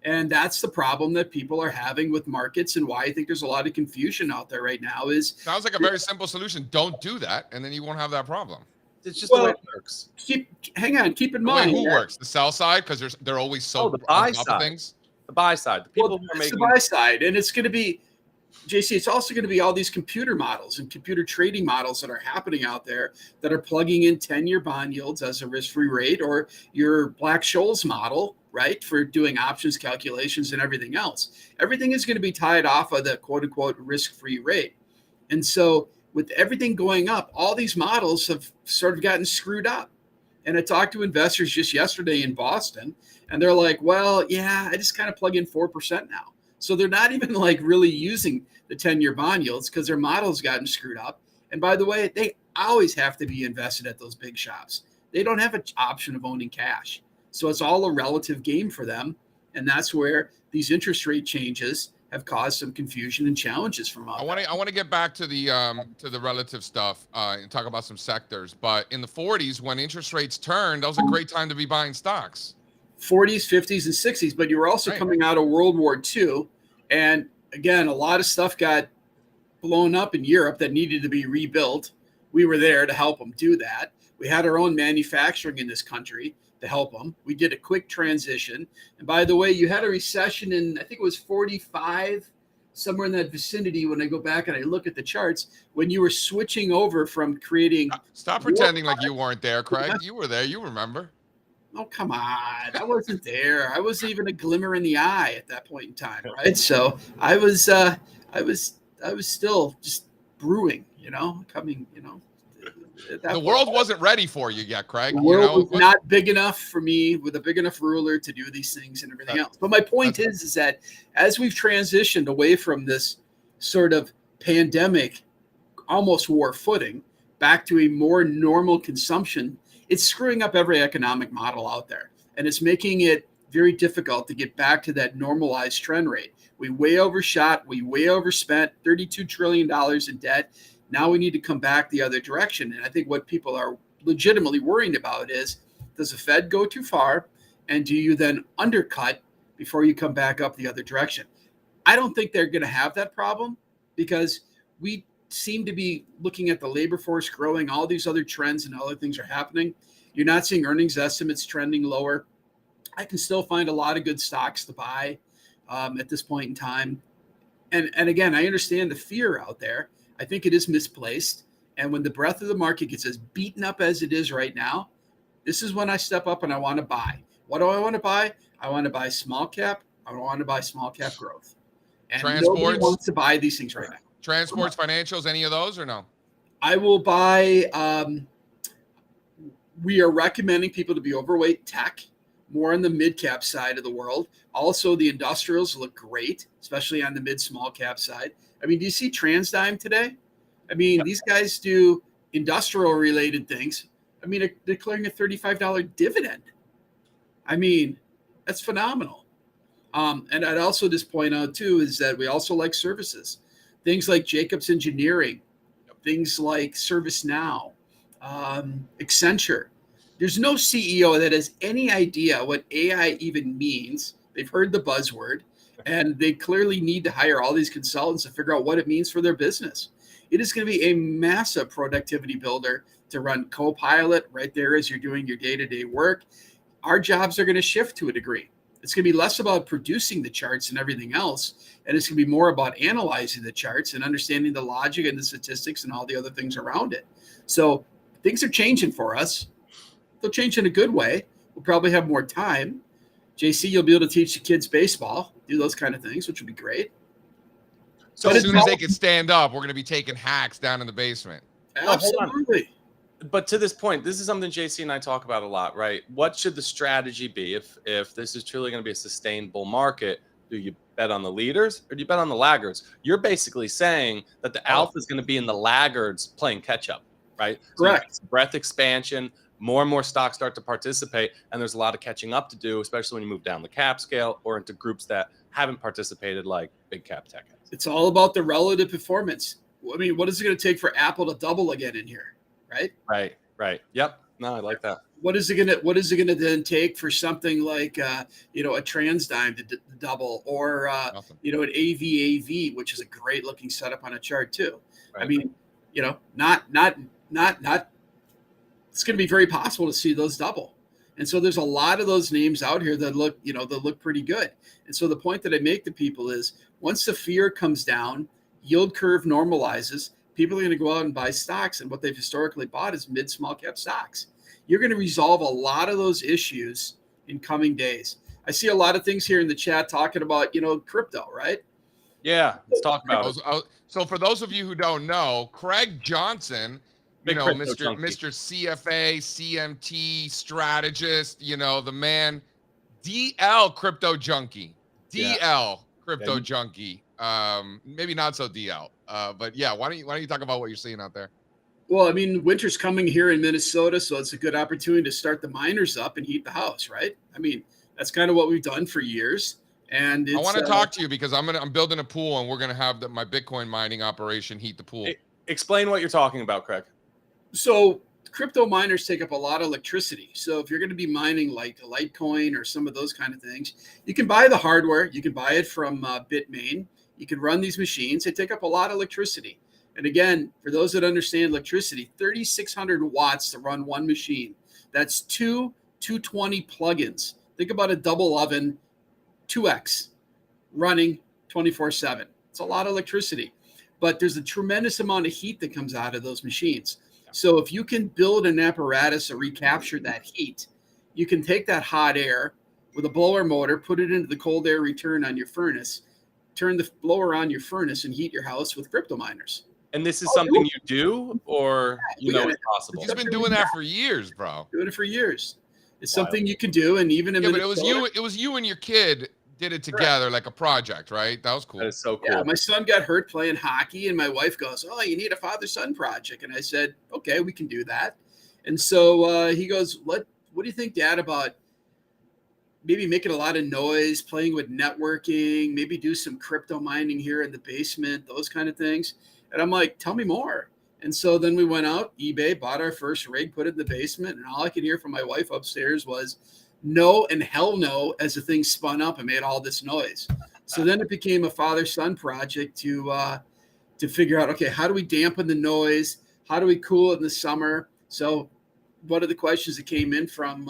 And that's the problem that people are having with markets, and why I think there's a lot of confusion out there right now is Sounds like a very simple solution. Don't do that, and then you won't have that problem. It's just the way it works. keep in Wait, mind. who works? The sell side, because they're always so the buy on top of side. things. The buy side. The people Well, who are it's making the buy side, and it's going to be, JC, it's also going to be all these computer models and computer trading models that are happening out there that are plugging in 10-year bond yields as a risk-free rate, or your Black-Scholes model, right, for doing options calculations and everything else. Everything is going to be tied off of the quote-unquote risk-free rate. And so with everything going up, all these models have sort of gotten screwed up. And I talked to investors just yesterday in Boston, and they're like, well, yeah, I just kind of plug in 4% now. So they're not even like really using the 10-year bond yields because their model's gotten screwed up. And by the way, they always have to be invested at those big shops. They don't have an option of owning cash. So it's all a relative game for them. And that's where these interest rate changes have caused some confusion and challenges from us. I want to get back to the relative stuff and talk about some sectors. But in the 40s, when interest rates turned, that was a great time to be buying stocks. 40s, 50s, and 60s. But you were also coming out of World War II. And again, a lot of stuff got blown up in Europe that needed to be rebuilt. We were there to help them do that. We had our own manufacturing in this country to help them. We did a quick transition. And by the way, you had a recession in, I think it was 45, somewhere in that vicinity. When I go back and I look at the charts, when you were switching over from creating. Stop pretending like you weren't there, Craig. You were there. You remember. Oh, come on. I wasn't there. I wasn't even a glimmer in the eye at that point in time. Right. So I was still just brewing, coming, The world wasn't ready for you yet, Craig. The world was not big enough for me with a big enough ruler to do these things and everything else. But my point is that as we've transitioned away from this sort of pandemic, almost war footing, back to a more normal consumption, it's screwing up every economic model out there. And it's making it very difficult to get back to that normalized trend rate. We way overshot, we way overspent, $32 trillion in debt. Now we need to come back the other direction. And I think what people are legitimately worrying about is, does the Fed go too far? And do you then undercut before you come back up the other direction? I don't think they're going to have that problem, because we seem to be looking at the labor force growing, all these other trends and other things are happening. You're not seeing earnings estimates trending lower. I can still find a lot of good stocks to buy at this point in time. And again, I understand the fear out there. I think it is misplaced. And when the breadth of the market gets as beaten up as it is right now, this is when I step up and I want to buy. What do I want to buy? I want to buy small cap. I want to buy small cap growth. And nobody wants to buy these things right now. Transports, financials, any of those or no? I will buy. We are recommending people to be overweight tech, more on the mid cap side of the world. Also, the industrials look great, especially on the mid small cap side. I mean, do you see TransDigm today? I mean, these guys do industrial related things. I mean, they're declaring a $35 dividend. I mean, that's phenomenal. And I'd also just point out too is that we also like services. Things like Jacobs Engineering, things like ServiceNow, Accenture. There's no CEO that has any idea what AI even means. They've heard the buzzword, and they clearly need to hire all these consultants to figure out what it means for their business. It is going to be a massive productivity builder to run Copilot right there as you're doing your day-to-day work. Our jobs are going to shift to a degree. It's going to be less about producing the charts and everything else, and it's going to be more about analyzing the charts and understanding the logic and the statistics and all the other things around it. So things are changing for us. They'll change in a good way. We'll probably have more time. JC, you'll be able to teach the kids baseball, do those kind of things, which would be great. So as soon as they can stand up, we're going to be taking hacks down in the basement. Absolutely. But to this point, this is something JC and I talk about a lot, right? What should the strategy be if this is truly going to be a sustainable market? Do you bet on the leaders or do you bet on the laggards? You're basically saying that the alpha is going to be in the laggards playing catch up, right? Correct. So breadth expansion, more and more stocks start to participate, and there's a lot of catching up to do, especially when you move down the cap scale or into groups that haven't participated like big cap tech has. It's all about the relative performance. I mean, what is it going to take for Apple to double again in here, right? Right. Yep. No, I like that. What is it going to then take for something like a TransDigm to double, or an AVAV, which is a great looking setup on a chart too. Right. I mean, not. It's going to be very possible to see those double, and so there's a lot of those names out here that look pretty good. And so the point that I make to people is, once the fear comes down, yield curve normalizes, people are going to go out and buy stocks, and what they've historically bought is mid small cap stocks. You're going to resolve a lot of those issues in coming days. I see a lot of things here in the chat talking about, crypto, right? Yeah, let's talk about it. So for those of you who don't know, Craig Johnson, Mr. CFA, CMT strategist, the man, DL crypto junkie, crypto junkie. Maybe not so DL, but yeah. Why don't you talk about what you're seeing out there? Well, I mean, winter's coming here in Minnesota, so it's a good opportunity to start the miners up and heat the house, right? I mean, that's kind of what we've done for years. And I want to talk to you because I'm building a pool, and we're going to have my Bitcoin mining operation heat the pool. Explain what you're talking about, Craig. So crypto miners take up a lot of electricity. So if you're going to be mining like Litecoin or some of those kind of things, you can buy the hardware. You can buy it from Bitmain. You can run these machines. They take up a lot of electricity. And again, for those that understand electricity, 3,600 watts to run one machine. That's 220 plugins. Think about a double oven, 2x, running 24/7. It's a lot of electricity, but there's a tremendous amount of heat that comes out of those machines. So if you can build an apparatus to recapture that heat, you can take that hot air with a blower motor, put it into the cold air return on your furnace, turn the blower on your furnace, and heat your house with crypto miners. And this is something you do, or it's possible? He's been doing that for years, bro. Doing it for years. It's something you can do, and even in but it was you and your kid did it together like a project, right? That was cool. That is so cool. Yeah, my son got hurt playing hockey, and my wife goes, "Oh, you need a father-son project," and I said, "Okay, we can do that." And so he goes, "What do you think, Dad, about maybe making a lot of noise, playing with networking, maybe do some crypto mining here in the basement, those kind of things?" And I'm like, "Tell me more." And so then we went out, eBay, bought our first rig, put it in the basement, and all I could hear from my wife upstairs was no and hell no as the thing spun up and made all this noise. So then it became a father-son project to figure out, okay, how do we dampen the noise? How do we cool it in the summer? So one of the questions that came in from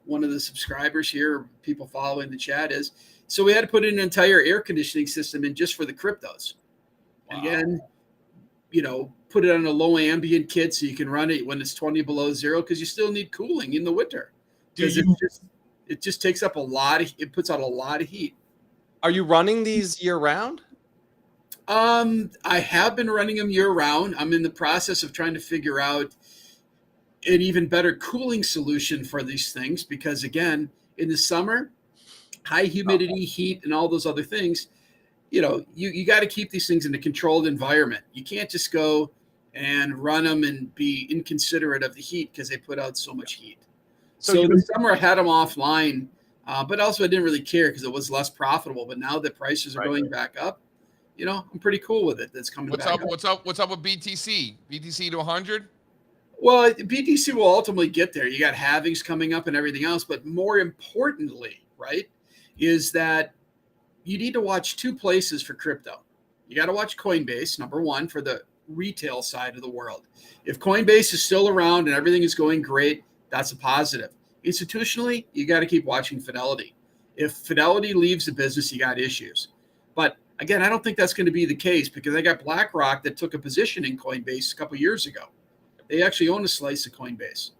one of the subscribers here, people following the chat, is, so we had to put in an entire air conditioning system in just for the cryptos. Wow. Again, put it on a low ambient kit so you can run it when it's 20 below zero, because you still need cooling in the winter. Because it just takes up it puts out a lot of heat. Are you running these year round? I have been running them year round. I'm in the process of trying to figure out an even better cooling solution for these things, because again, in the summer, high humidity, heat, and all those other things, you got to keep these things in a controlled environment. You can't just go and run them and be inconsiderate of the heat because they put out so much heat. So the summer I had them offline, but also I didn't really care because it was less profitable. But now that prices are going back up, I'm pretty cool with it. That's coming back up. What's up with BTC? BTC to 100? Well, BTC will ultimately get there. You got halvings coming up and everything else. But more importantly, right, is that you need to watch two places for crypto. You got to watch Coinbase, number one, for the retail side of the world. If Coinbase is still around and everything is going great, that's a positive. Institutionally, you got to keep watching Fidelity. If Fidelity leaves the business, you got issues. But again, I don't think that's going to be the case, because I got BlackRock that took a position in Coinbase a couple years ago. They actually own a slice of Coinbase.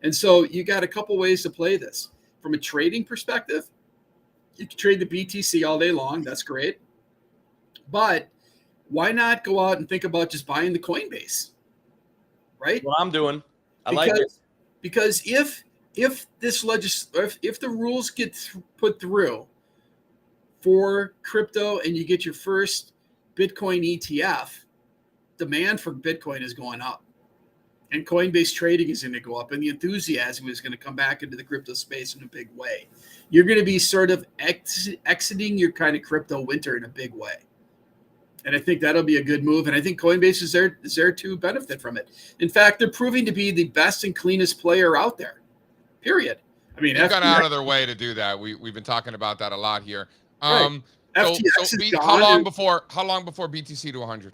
And so you got a couple ways to play this. From a trading perspective, you can trade the BTC all day long. That's great. But why not go out and think about just buying the Coinbase? Right? What I'm doing. I like it. Because if the rules get put through for crypto and you get your first Bitcoin ETF, demand for Bitcoin is going up. And Coinbase trading is going to go up, and the enthusiasm is going to come back into the crypto space in a big way. You're going to be sort of exiting your kind of crypto winter in a big way. And I think that'll be a good move. And I think Coinbase is there to benefit from it. In fact, they're proving to be the best and cleanest player out there, period. I mean, they've gone out of their way to do that. We've been talking about that a lot here. Right. So how long before BTC to 100?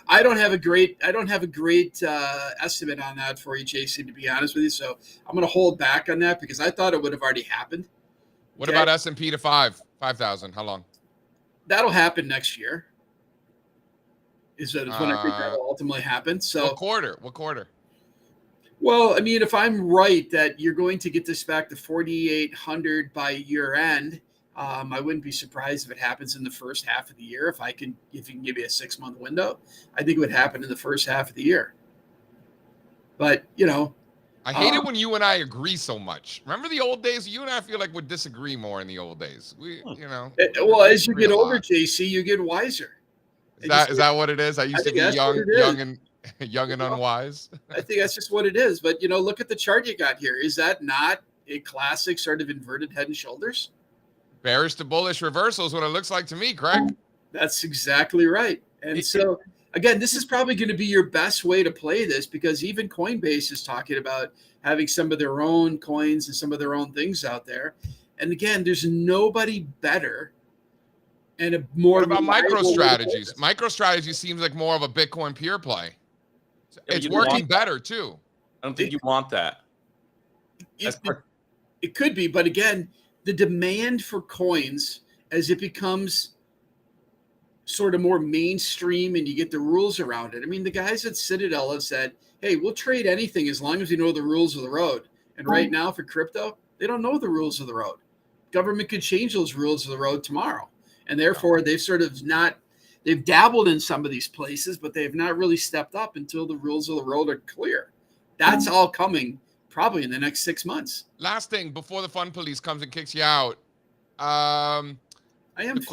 I don't have a great estimate on that for you, JC, to be honest with you. So I'm going to hold back on that because I thought it would have already happened. What about S&P to 5,000? How long? That'll happen next year. Is when I think that will ultimately happen. So What quarter? Well, I mean, if I'm right that you're going to get this back to 4,800 by year end, I wouldn't be surprised if it happens in the first half of the year. If you can give me a 6-month window, I think it would happen in the first half of the year. But I hate it when you and I agree so much. Remember the old days? You and I feel like would disagree more in the old days. Well, as you get older, JC, you get wiser. Is that what it is? I used to be young and unwise. I think that's just what it is. But look at the chart you got here. Is that not a classic sort of inverted head and shoulders? Bearish to bullish reversal is what it looks like to me, Craig. That's exactly right. And so, again, this is probably going to be your best way to play this because even Coinbase is talking about having some of their own coins and some of their own things out there. And again, there's nobody better and a more. What about MicroStrategies? MicroStrategy seems like more of a Bitcoin pure play. It's working better too. I don't think you want that. It could be, but again, the demand for coins as it becomes sort of more mainstream and you get the rules around it. I mean, the guys at Citadel have said, hey, we'll trade anything as long as we know the rules of the road. And right now for crypto, they don't know the rules of the road. Government could change those rules of the road tomorrow. And therefore, they've they've dabbled in some of these places, but they have not really stepped up until the rules of the road are clear. That's all coming probably in the next 6 months. Last thing before the fun police comes and kicks you out. The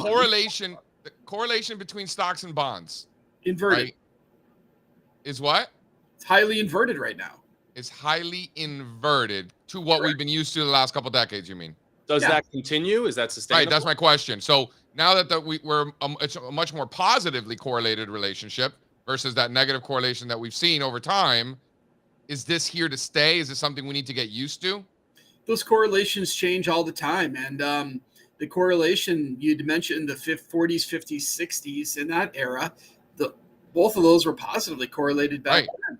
correlation between stocks and bonds inverted, right, is what? It's highly inverted right now. It's highly inverted to what we've been used to the last couple decades. You mean? Does that continue? Is that sustainable? Right. That's my question. So now that it's a much more positively correlated relationship versus that negative correlation that we've seen over time. Is this here to stay? Is this something we need to get used to? Those correlations change all the time. And the correlation you'd mentioned, the 40s, 50s, 60s, in that era, both of those were positively correlated back then.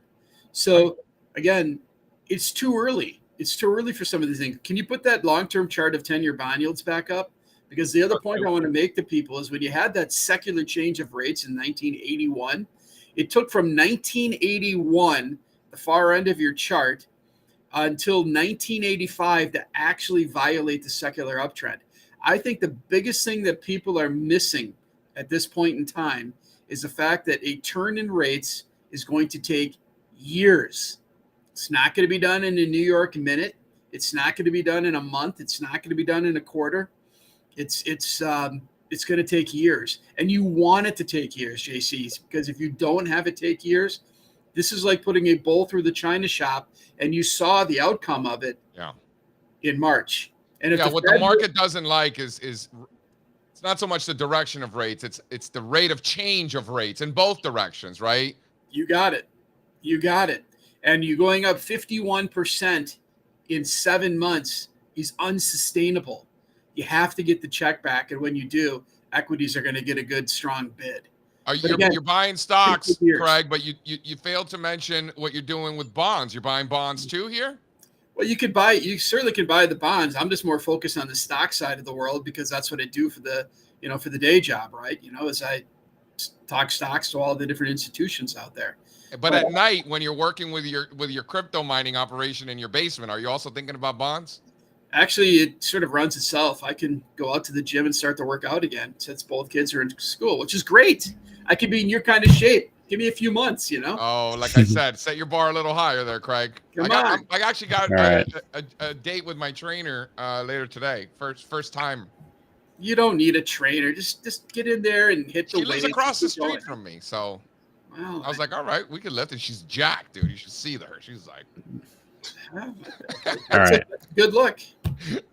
So, again, it's too early. It's too early for some of these things. Can you put that long-term chart of 10-year bond yields back up? Because the other point I want to make to people is when you had that secular change of rates in 1981, it took from 1981, the far end of your chart, until 1985 to actually violate the secular uptrend. I think the biggest thing that people are missing at this point in time is the fact that a turn in rates is going to take years. It's not going to be done in a New York minute. It's not going to be done in a month. It's not going to be done in a quarter. It's going to take years. And you want it to take years, JCs, because if you don't have it take years, this is like putting a bull through the china shop, and you saw the outcome of it in March. And if what the market doesn't like is it's not so much the direction of rates, it's the rate of change of rates in both directions, right? You got it. And you going up 51% in 7 months is unsustainable. You have to get the check back, and when you do, equities are going to get a good, strong bid. You're buying stocks, Craig, but you failed to mention what you're doing with bonds. You're buying bonds too here? Well, you certainly can buy the bonds. I'm just more focused on the stock side of the world because that's what I do for the day job, right? As I talk stocks to all the different institutions out there. But at night, when you're working with your crypto mining operation in your basement, are you also thinking about bonds? Actually, it sort of runs itself. I can go out to the gym and start to work out again since both kids are in school, which is great. I could be in your kind of shape Give me a few months, you know. Oh, like I said, set your bar a little higher there, Craig. Come on. I actually got All right. a date with my trainer later today. First time. You don't need a trainer. Just get in there and hit the She lives weights. across the Keep going. street from me, so Wow. I was like, all right, we can lift it. She's jacked, dude. You should see her. She's like, Wow. All right. That's a good look.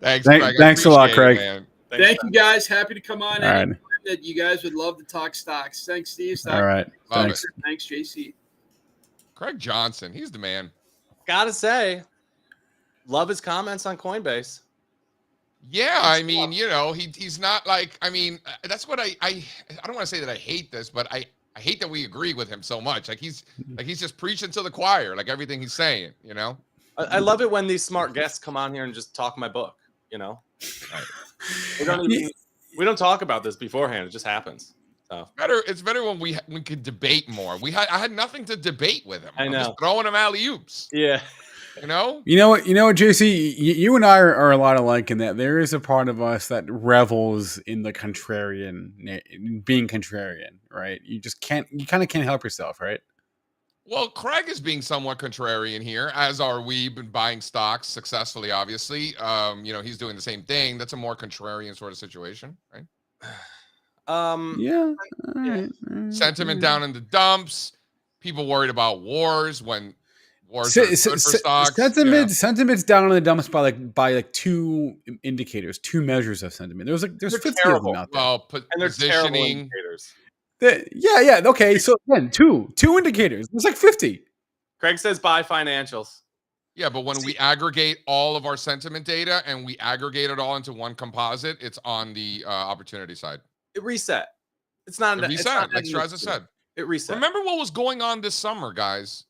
thanks, Craig. I Thanks a lot, appreciate it, Craig. man. Thank you guys. Happy to come on All right. anytime that you guys would love to talk stocks. Thanks, Steve. All right. Love Thanks. it. Thanks, JC. Craig Johnson, he's the man. Gotta say, love his comments on Coinbase. Yeah, I mean, you know, he's not like, I mean, that's what I don't want to say that I hate this, but I hate that we agree with him so much. Like he's just preaching to the choir, like everything he's saying, you know. I love it when these smart guests come on here and just talk my book. You know, we don't talk about this beforehand; it just happens. So It's better when we could debate more. I had nothing to debate with him. I know. I'm just throwing him alley oops. yeah, You know. You know what, JC, you and I are a lot alike in that there is a part of us that revels in the being contrarian, right? You kind of can't help yourself, right? Well, Craig is being somewhat contrarian here, as are we, been buying stocks successfully, obviously. You know, he's doing the same thing. That's a more contrarian sort of situation, right? Yeah. Sentiment down in the dumps. People worried about wars when wars are good for stocks. Sentiment's down on the dumps by like two indicators, two measures of sentiment. There's 50 of them out there. Well, and they're terrible positioning. indicators. Yeah. Okay, so then two indicators. There's like 50. Craig says buy financials. Yeah, but when we aggregate all of our sentiment data and we aggregate it all into one composite, it's on the opportunity side. It reset. It's not It reset, like Strazza said. It reset. Remember what was going on this summer, guys.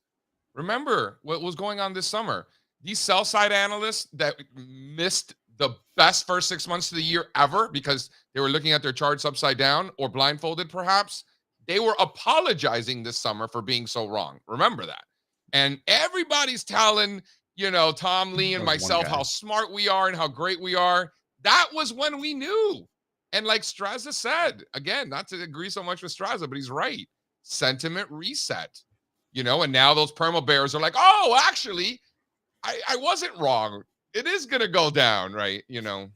Remember what was going on this summer. These sell-side analysts that missed the best first 6 months of the year ever because they were looking at their charts upside down or blindfolded, perhaps. They were apologizing this summer for being so wrong. Remember that. And everybody's telling, you know, Tom Lee and myself how smart we are and how great we are. That was when we knew. And like Strazza said, again, not to agree so much with Strazza, but he's right. Sentiment reset. You know, and now those perma bears are like, oh, actually, I wasn't wrong. It is going to go down, right? You know,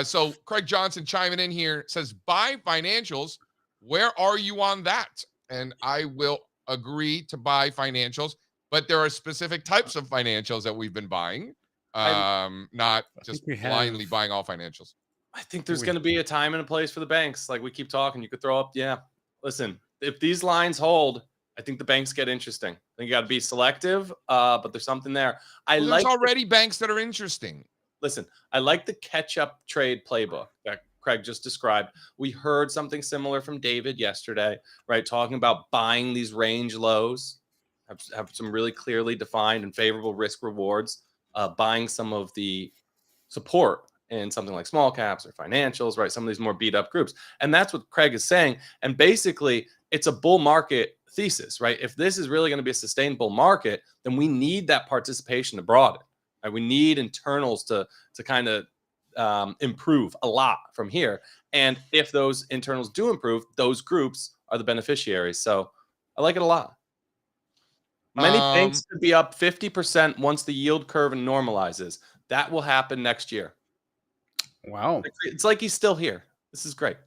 so Craig Johnson chiming in here says, buy financials. Where are you on that? And I will agree to buy financials, but there are specific types of financials that we've been buying, not just blindly buying all financials. I think there's going to be a time and a place for the banks. Like we keep talking, you could throw up. Yeah, listen, if these lines hold, I think the banks get interesting. I think you got to be selective, but there's something there. There's already banks that are interesting. Listen, I like the catch-up trade playbook that Craig just described. We heard something similar from David yesterday, right? Talking about buying these range lows, have some really clearly defined and favorable risk rewards, buying some of the support in something like small caps or financials, right? Some of these more beat up groups. And that's what Craig is saying. And basically, it's a bull market thesis, right? If this is really going to be a sustainable market, then we need that participation to broaden. Right? We need internals to kind of improve a lot from here. And if those internals do improve, those groups are the beneficiaries. So I like it a lot. Many banks could be up 50% once the yield curve normalizes. That will happen next year. Wow. It's like he's still here. This is great.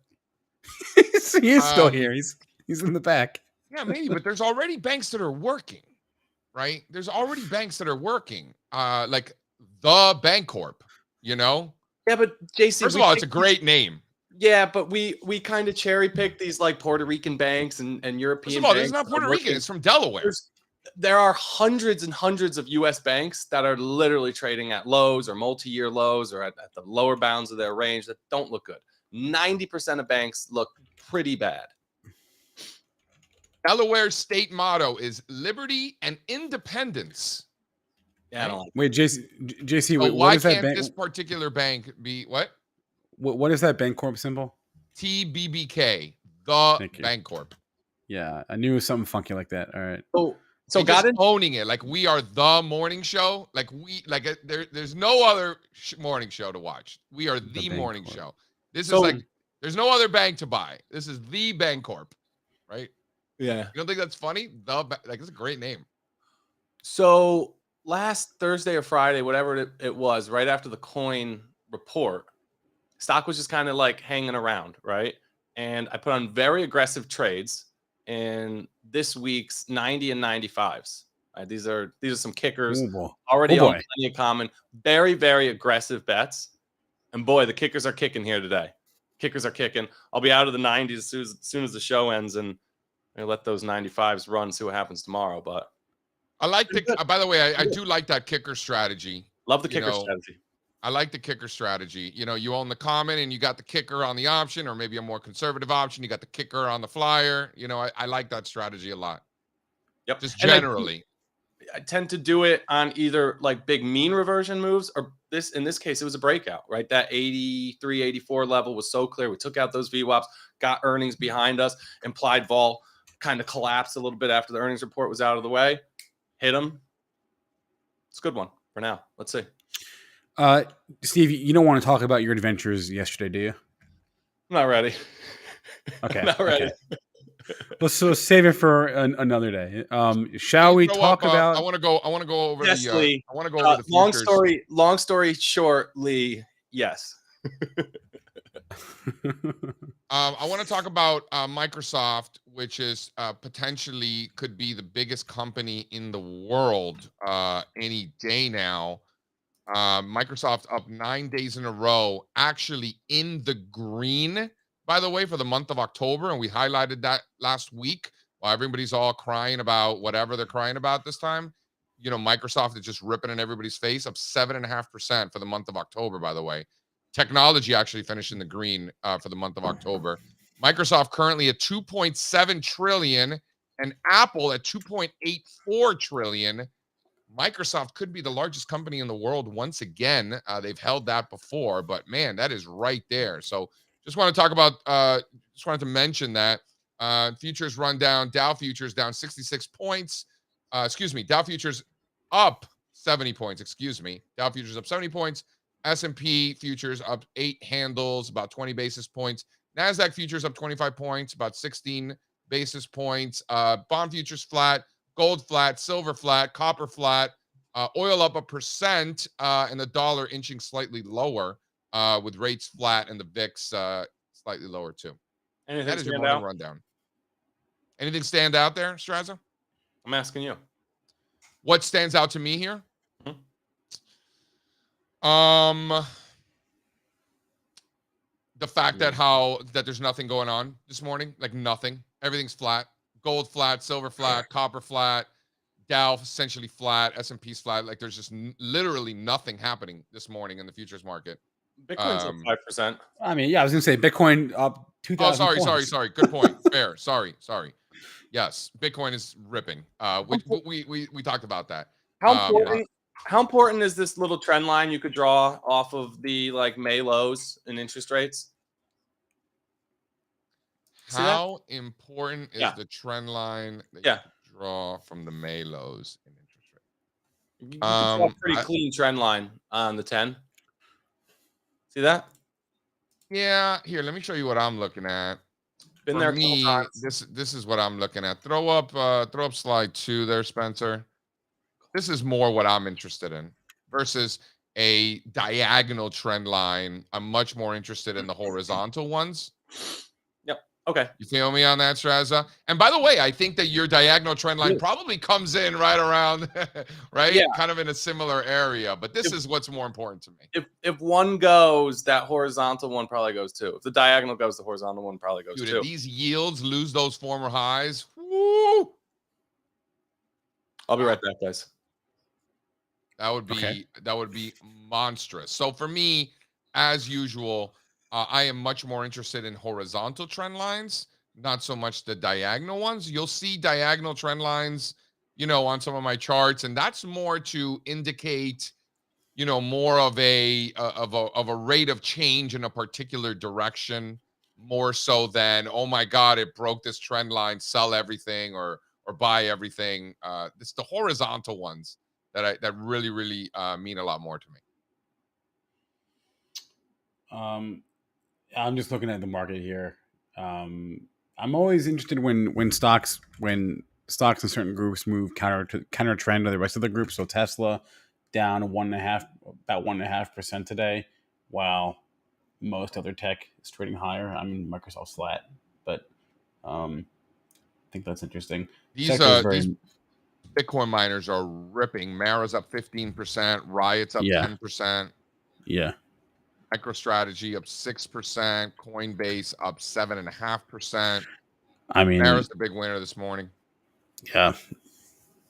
He is still here. He's in the back. Yeah, maybe, but there's already banks that are working, right? There's already banks that are working, like the Bank Corp, you know? Yeah, but JC, first of all, it's a great name. Yeah, but we kind of cherry pick these like Puerto Rican banks and European. First of all, banks. it's not Puerto Rican; it's from Delaware. There are hundreds and hundreds of U.S. banks that are literally trading at lows or multi-year lows or at the lower bounds of their range that don't look good. 90% of banks look pretty bad. Delaware's state motto is liberty and independence. Yeah, I don't like Wait, JC, So wait, why what is that can't bank? this particular bank be what? What is that Bank Corp symbol? TBBK, the Thank you. Bank Corp. Yeah, I knew it was something funky like that. All right. So They just owning it, like we are the morning show. Like there's no other morning show to watch. We are the morning show. This is like there's no other bank to buy. This is the Bank Corp, right? Yeah. You don't think that's funny? Like, it's a great name. So last Thursday or Friday, whatever it was, right after the coin report, stock was just kind of like hanging around, right? And I put on very aggressive trades in this week's 90 and 95s. Right? These are some kickers already on plenty of common, very, very aggressive bets. And boy, the kickers are kicking here today. Kickers are kicking. I'll be out of the 90s as soon as the show ends, and I let those 95s run, see what happens tomorrow. But I like by the way, I do like that kicker strategy. Love the kicker strategy. I like the kicker strategy. You own the common and you got the kicker on the option, or maybe a more conservative option. You got the kicker on the flyer. I like that strategy a lot. Yep. Just generally. I tend to do it on either like big mean reversion moves, or in this case, it was a breakout, right? That 83, 84 level was so clear. We took out those VWAPs, got earnings behind us, implied vol kind of collapsed a little bit after the earnings report was out of the way. Hit them. It's a good one for now. Let's see. Steve, you don't want to talk about your adventures yesterday, do you? I'm not ready. Okay. Not ready. Okay. Let's save it for another day. Shall we talk about? I want to go over yes, the. Lee. I want to go over the futures. Long story short, Lee. Yes. I want to talk about Microsoft, which is potentially could be the biggest company in the world any day now. Microsoft up 9 days in a row, actually in the green, by the way, for the month of October. And we highlighted that last week while everybody's all crying about whatever they're crying about this time. Microsoft is just ripping in everybody's face, up 7.5% for the month of October, by the way. Technology actually finished in the green for the month of October. Microsoft currently at 2.7 trillion and Apple at 2.84 trillion. Microsoft could be the largest company in the world once again. They've held that before, but man, that is right there. So just want to talk about, just wanted to mention that futures rundown, Dow futures down 66 points. Dow futures up 70 points. Dow futures up 70 points. S&P futures up 8 handles, about 20 basis points. NASDAQ futures up 25 points, about 16 basis points. Bond futures flat. Gold flat, silver flat, copper flat, oil up 1%, and the dollar inching slightly lower, with rates flat and the VIX slightly lower too. Anything that is your morning rundown. Anything stand out there, Strazza? I'm asking you. What stands out to me here? The fact that there's nothing going on this morning, like nothing. Everything's flat. Gold flat, silver flat, copper flat, Dow essentially flat, S&P's flat. Like there's just literally nothing happening this morning in the futures market. Bitcoin's up 5%. I mean, yeah, I was gonna say Bitcoin up 2,000. Oh, sorry. Good point. Fair. Sorry. Yes, Bitcoin is ripping. We talked about that. How important is this little trend line you could draw off of the May lows in interest rates? How important is the trend line that you draw from the May lows in interest rate? You can draw a pretty clean trend line on the 10. See that? Yeah. Here, let me show you what I'm looking at. Been For there me, this is what I'm looking at. Throw up slide 2 there, Spencer. This is more what I'm interested in versus a diagonal trend line. I'm much more interested in the horizontal ones. Okay. You feel me on that, Strazza? And by the way, I think that your diagonal trend line probably comes in right around, right? Yeah. Kind of in a similar area. But this is what's more important to me. If one goes, that horizontal one probably goes too. If the diagonal goes, the horizontal one probably goes too. If these yields lose those former highs, woo! I'll be right back, guys. That would be monstrous. So for me, as usual, I am much more interested in horizontal trend lines, not so much the diagonal ones. You'll see diagonal trend lines, on some of my charts, and that's more to indicate, more of a rate of change in a particular direction, more so than, oh my God, it broke this trend line, sell everything or buy everything. It's the horizontal ones that really mean a lot more to me. I'm just looking at the market here. I'm always interested when stocks in certain groups move counter trend to the rest of the group. So Tesla down about 1.5% today, while most other tech is trading higher. I mean, Microsoft's flat, but I think that's interesting. Sector is These very Bitcoin miners are ripping. Mara's up 15%, Riot's up yeah 10%, yeah. MicroStrategy up 6%, Coinbase up 7.5%. I mean, Mara's the big winner this morning. yeah.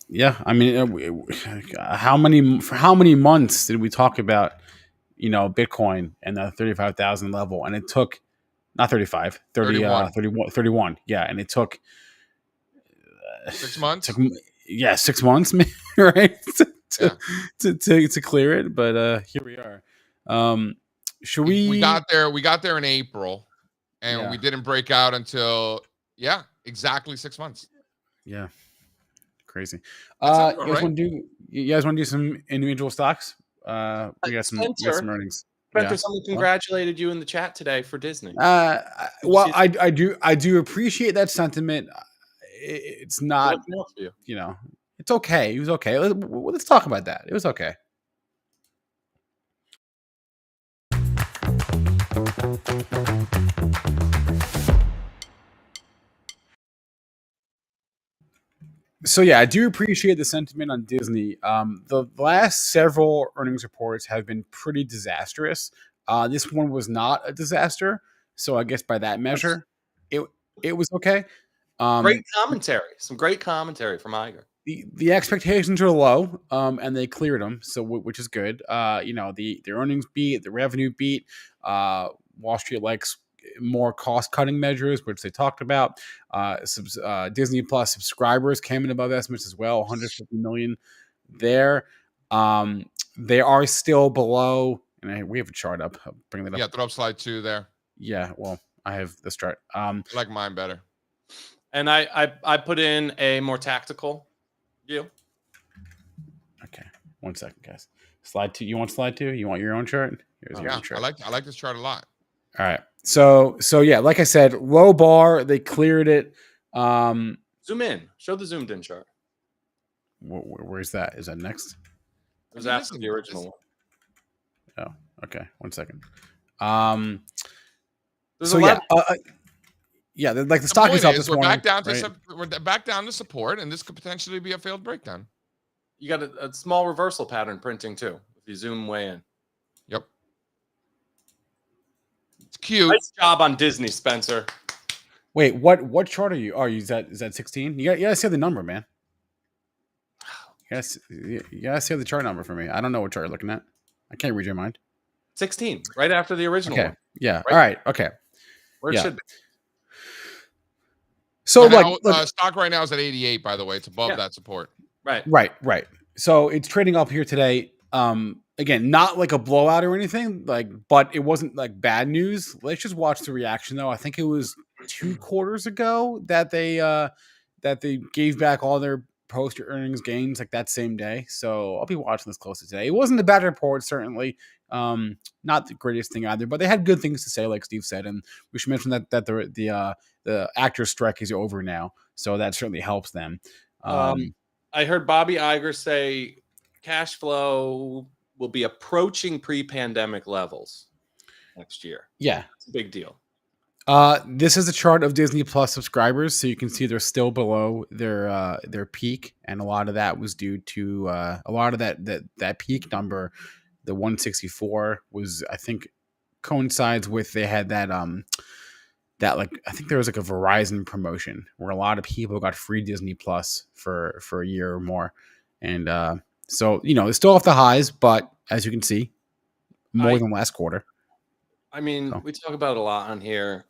Yeah, I mean, how many months did we talk about, Bitcoin and the 35,000 level, and it took not 35, 30, 31. 31, 31. Yeah, and it took 6 months. took 6 months, right, Yeah. to clear it. But here we are. Should we? We got there in April, and Yeah. we didn't break out until exactly 6 months. Yeah, crazy. That sounds You about guys right. want to do? You guys want to do some individual stocks? We got some earnings. Spencer, Yeah. someone congratulated you in the chat today for Disney. Well, I do appreciate that sentiment. It's not, What's else for you? It's okay. It was okay. Let's talk about that. It was okay. So yeah, I do appreciate the sentiment on Disney. The last several earnings reports have been pretty disastrous. This one was not a disaster, so I guess by that measure, it was okay. Great commentary. Some great commentary from Iger. The expectations are low, and they cleared them, so which is good. The earnings beat, the revenue beat. Wall Street likes more cost cutting measures, which they talked about. Disney Plus subscribers came in above estimates as well, 150 million there. They are still below, and we have a chart up. I'll bring that up. Yeah, throw up slide 2 there. Yeah, well, I have this chart. I like mine better. And I put in a more tactical view. Okay, 1 second, guys. Slide 2. You want slide 2? You want your own chart? Here's your Yeah, own chart. I like this chart a lot. All right. So yeah, like I said, low bar, they cleared it. Zoom in. Show the zoomed in chart. Where's that? Is that next? It was after the original one. Oh, okay. 1 second. There's So 11. yeah, like the stock is up this morning. We're back down to support, and this could potentially be a failed breakdown. You got a small reversal pattern printing too. If you zoom way in. Yep. It's cute. Nice job on Disney, Spencer. Wait, what chart are you? Is that 16? You gotta say the number, man. You gotta say the chart number for me. I don't know what chart you're looking at. I can't read your mind. 16, right after the original Okay. one. Yeah. Right. All right. Okay. Where it should be. So Now, like stock right now is at 88, by the way. It's above that support. Right. Right. So it's trading up here today. Again, not like a blowout or anything, but it wasn't like bad news. Let's just watch the reaction though. I think it was 2 quarters ago that they gave back all their post earnings gains like that same day. So I'll be watching this closely today. It wasn't a bad report, certainly. Not the greatest thing either, but they had good things to say, like Steve said, and we should mention that the actors strike is over now, so that certainly helps them. I heard Bobby Iger say cash flow will be approaching pre-pandemic levels next year. Yeah, it's a big deal. This is a chart of Disney Plus subscribers, so you can see they're still below their peak, and a lot of that was due to a lot of that peak number. The 164 was, I think, coincides with they had that I think there was like a Verizon promotion where a lot of people got free Disney Plus for a year or more, and so it's still off the highs, but as you can see, more than last quarter. I mean, we talk about it a lot on here.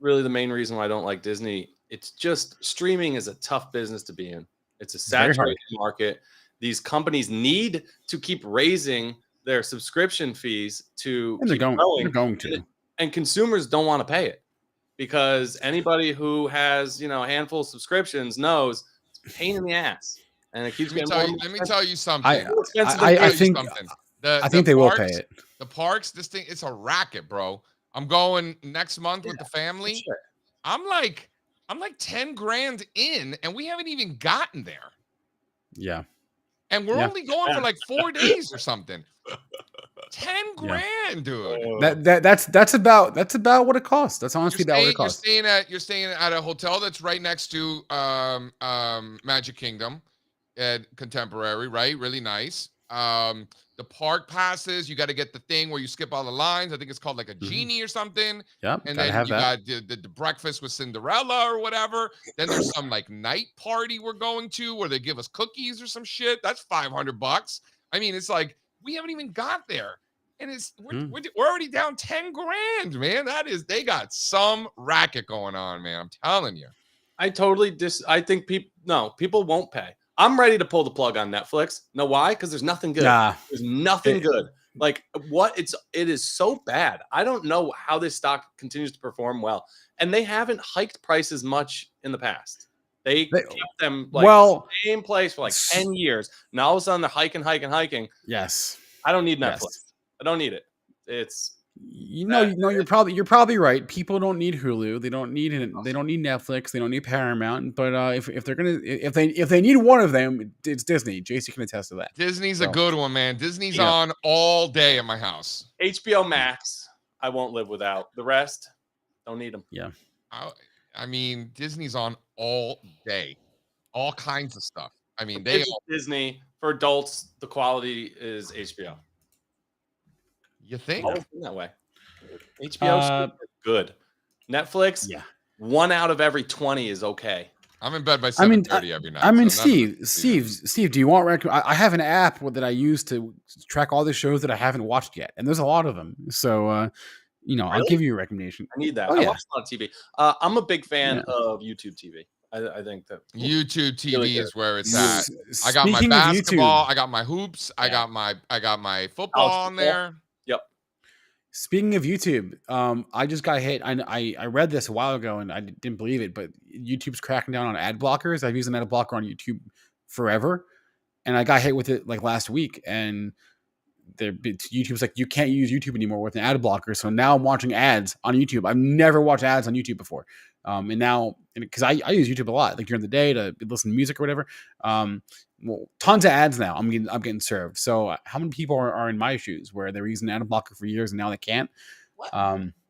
Really, the main reason why I don't like Disney, it's just streaming is a tough business to be in. It's a saturated market. These companies need to keep raising their subscription fees to keep growing. They're going to. And consumers don't want to pay it because anybody who has, a handful of subscriptions knows it's a pain in the ass. And it keeps getting more. Let me tell you something. I think they will pay it. The parks, it's a racket, bro. I'm going next month with the family. Sure. I'm like I'm like 10 grand in, and we haven't even gotten there. Yeah. And we're Yeah. only going for like 4 days or something. 10 grand, dude. That's about what it costs. That's honestly about what it costs. You're staying at a hotel that's right next to Magic Kingdom at Contemporary, right? Really nice. The park passes, you got to get the thing where you skip all the lines. I think it's called like a genie or something. Yep. And Gotta then have you that. got the breakfast with Cinderella or whatever. Then there's some like night party we're going to where they give us cookies or some shit. That's $500. I mean, it's like we haven't even got there. And we're already down 10 grand, man. They got some racket going on, man. I'm telling you. I think people won't pay. I'm ready to pull the plug on Netflix. Know why? Because there's nothing good. Nah. There's nothing good. Like it is so bad. I don't know how this stock continues to perform well. And they haven't hiked prices much in the past. They kept them same place for like 10 years. Now all of a sudden they're hiking. Yes. I don't need Netflix. Yes. I don't need it. It's you're probably right. People don't need Hulu. They don't need it. They don't need Netflix. They don't need Paramount. But if they need one of them, it's Disney. JC can attest to that. Disney's a good one, man. Disney's on all day at my house. HBO Max, I won't live without. The rest, don't need them. Yeah. I mean, Disney's on all day, all kinds of stuff. I mean, Disney. For adults, the quality is HBO. You think? Always been that way. HBO is good. Netflix, 1 out of every 20 is okay. I'm in bed by 7:30 every night. I mean, Steve, do you want? I have an app that I use to track all the shows that I haven't watched yet, and there's a lot of them. So, Really? I'll give you a recommendation. I need that. I watch a lot of TV. I'm a big fan of YouTube TV. I think that YouTube TV really is where it's at. I got Speaking my basketball. YouTube, I got my hoops. I got my football on there. Yep. Speaking of YouTube, I just got hit. I read this a while ago and I didn't believe it, but YouTube's cracking down on ad blockers. I've used an ad blocker on YouTube forever, and I got hit with it like last week. And YouTube's like, you can't use YouTube anymore with an ad blocker. So now I'm watching ads on YouTube. I've never watched ads on YouTube before. And now, because I use YouTube a lot, like during the day to listen to music or whatever. Well, tons of ads now. I'm getting served. So how many people are in my shoes where they were using an ad blocker for years and now they can't?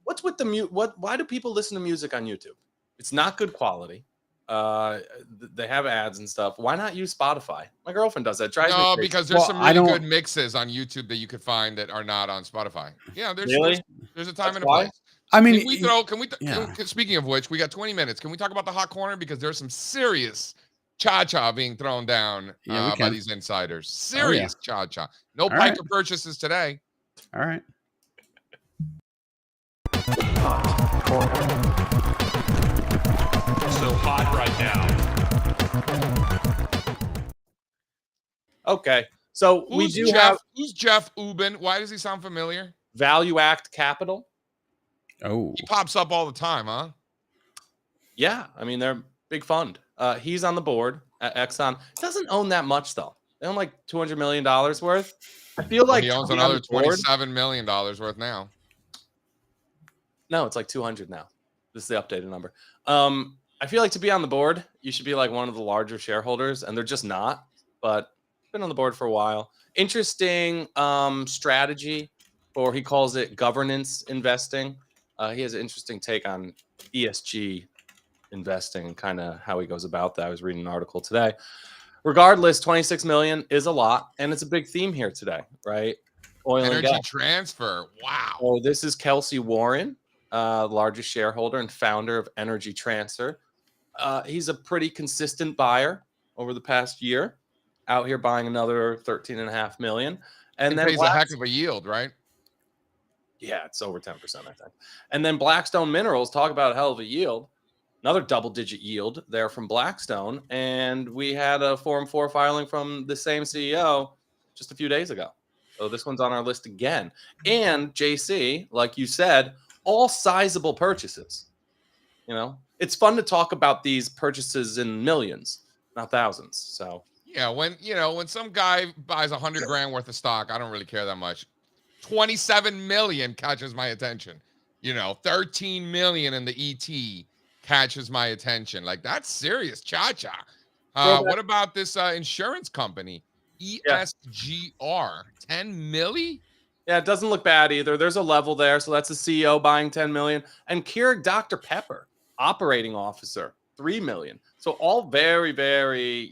What's with the mute? Why do people listen to music on YouTube? It's not good quality. They have ads and stuff. Why not use Spotify? My girlfriend does that. No, because there's some really good mixes on YouTube that you could find that are not on Spotify. Yeah, there's a time and a place. I mean, speaking of which, we got 20 minutes. Can we talk about the hot corner? Because there's some serious cha-cha being thrown down by these insiders. Serious cha-cha. No Piker purchases today. All right. So hot right now. Okay. So who's Jeff Ubben? Why does he sound familiar? Value Act Capital. Oh. He pops up all the time, huh? Yeah. I mean, they're a big fund. He's on the board at Exxon. Doesn't own that much, though. They own like $200 million worth. I feel like he owns another $27 million worth now. No, it's like 200 now. This is the updated number. I feel like to be on the board, you should be like one of the larger shareholders, and they're just not. But been on the board for a while. Interesting strategy, or he calls it governance investing. He has an interesting take on ESG investing and kind of how he goes about that. I was reading an article today. Regardless, 26 million is a lot, and it's a big theme here today, right? Oil Energy and gas. transfer. Wow. Oh, this is Kelsey Warren, largest shareholder and founder of Energy Transfer. He's a pretty consistent buyer over the past year, out here buying another 13.5 million. And then pays a heck of a yield, right? Yeah, it's over 10%, I think. And then Blackstone Minerals, talk about a hell of a yield. Another double-digit yield there from Blackstone. And we had a Form 4 filing from the same CEO just a few days ago. So this one's on our list again. And JC, like you said, all sizable purchases. You know, it's fun to talk about these purchases in millions, not thousands. So yeah, when some guy buys $100 grand worth of stock, I don't really care that much. 27 million catches my attention. 13 million in the ET. catches my attention. Like, that's serious, cha-cha. What about this insurance company, ESGR, 10 milli? Yeah, it doesn't look bad either. There's a level there, so that's a CEO buying 10 million, and Keurig Dr Pepper, operating officer, 3 million. So all very, very,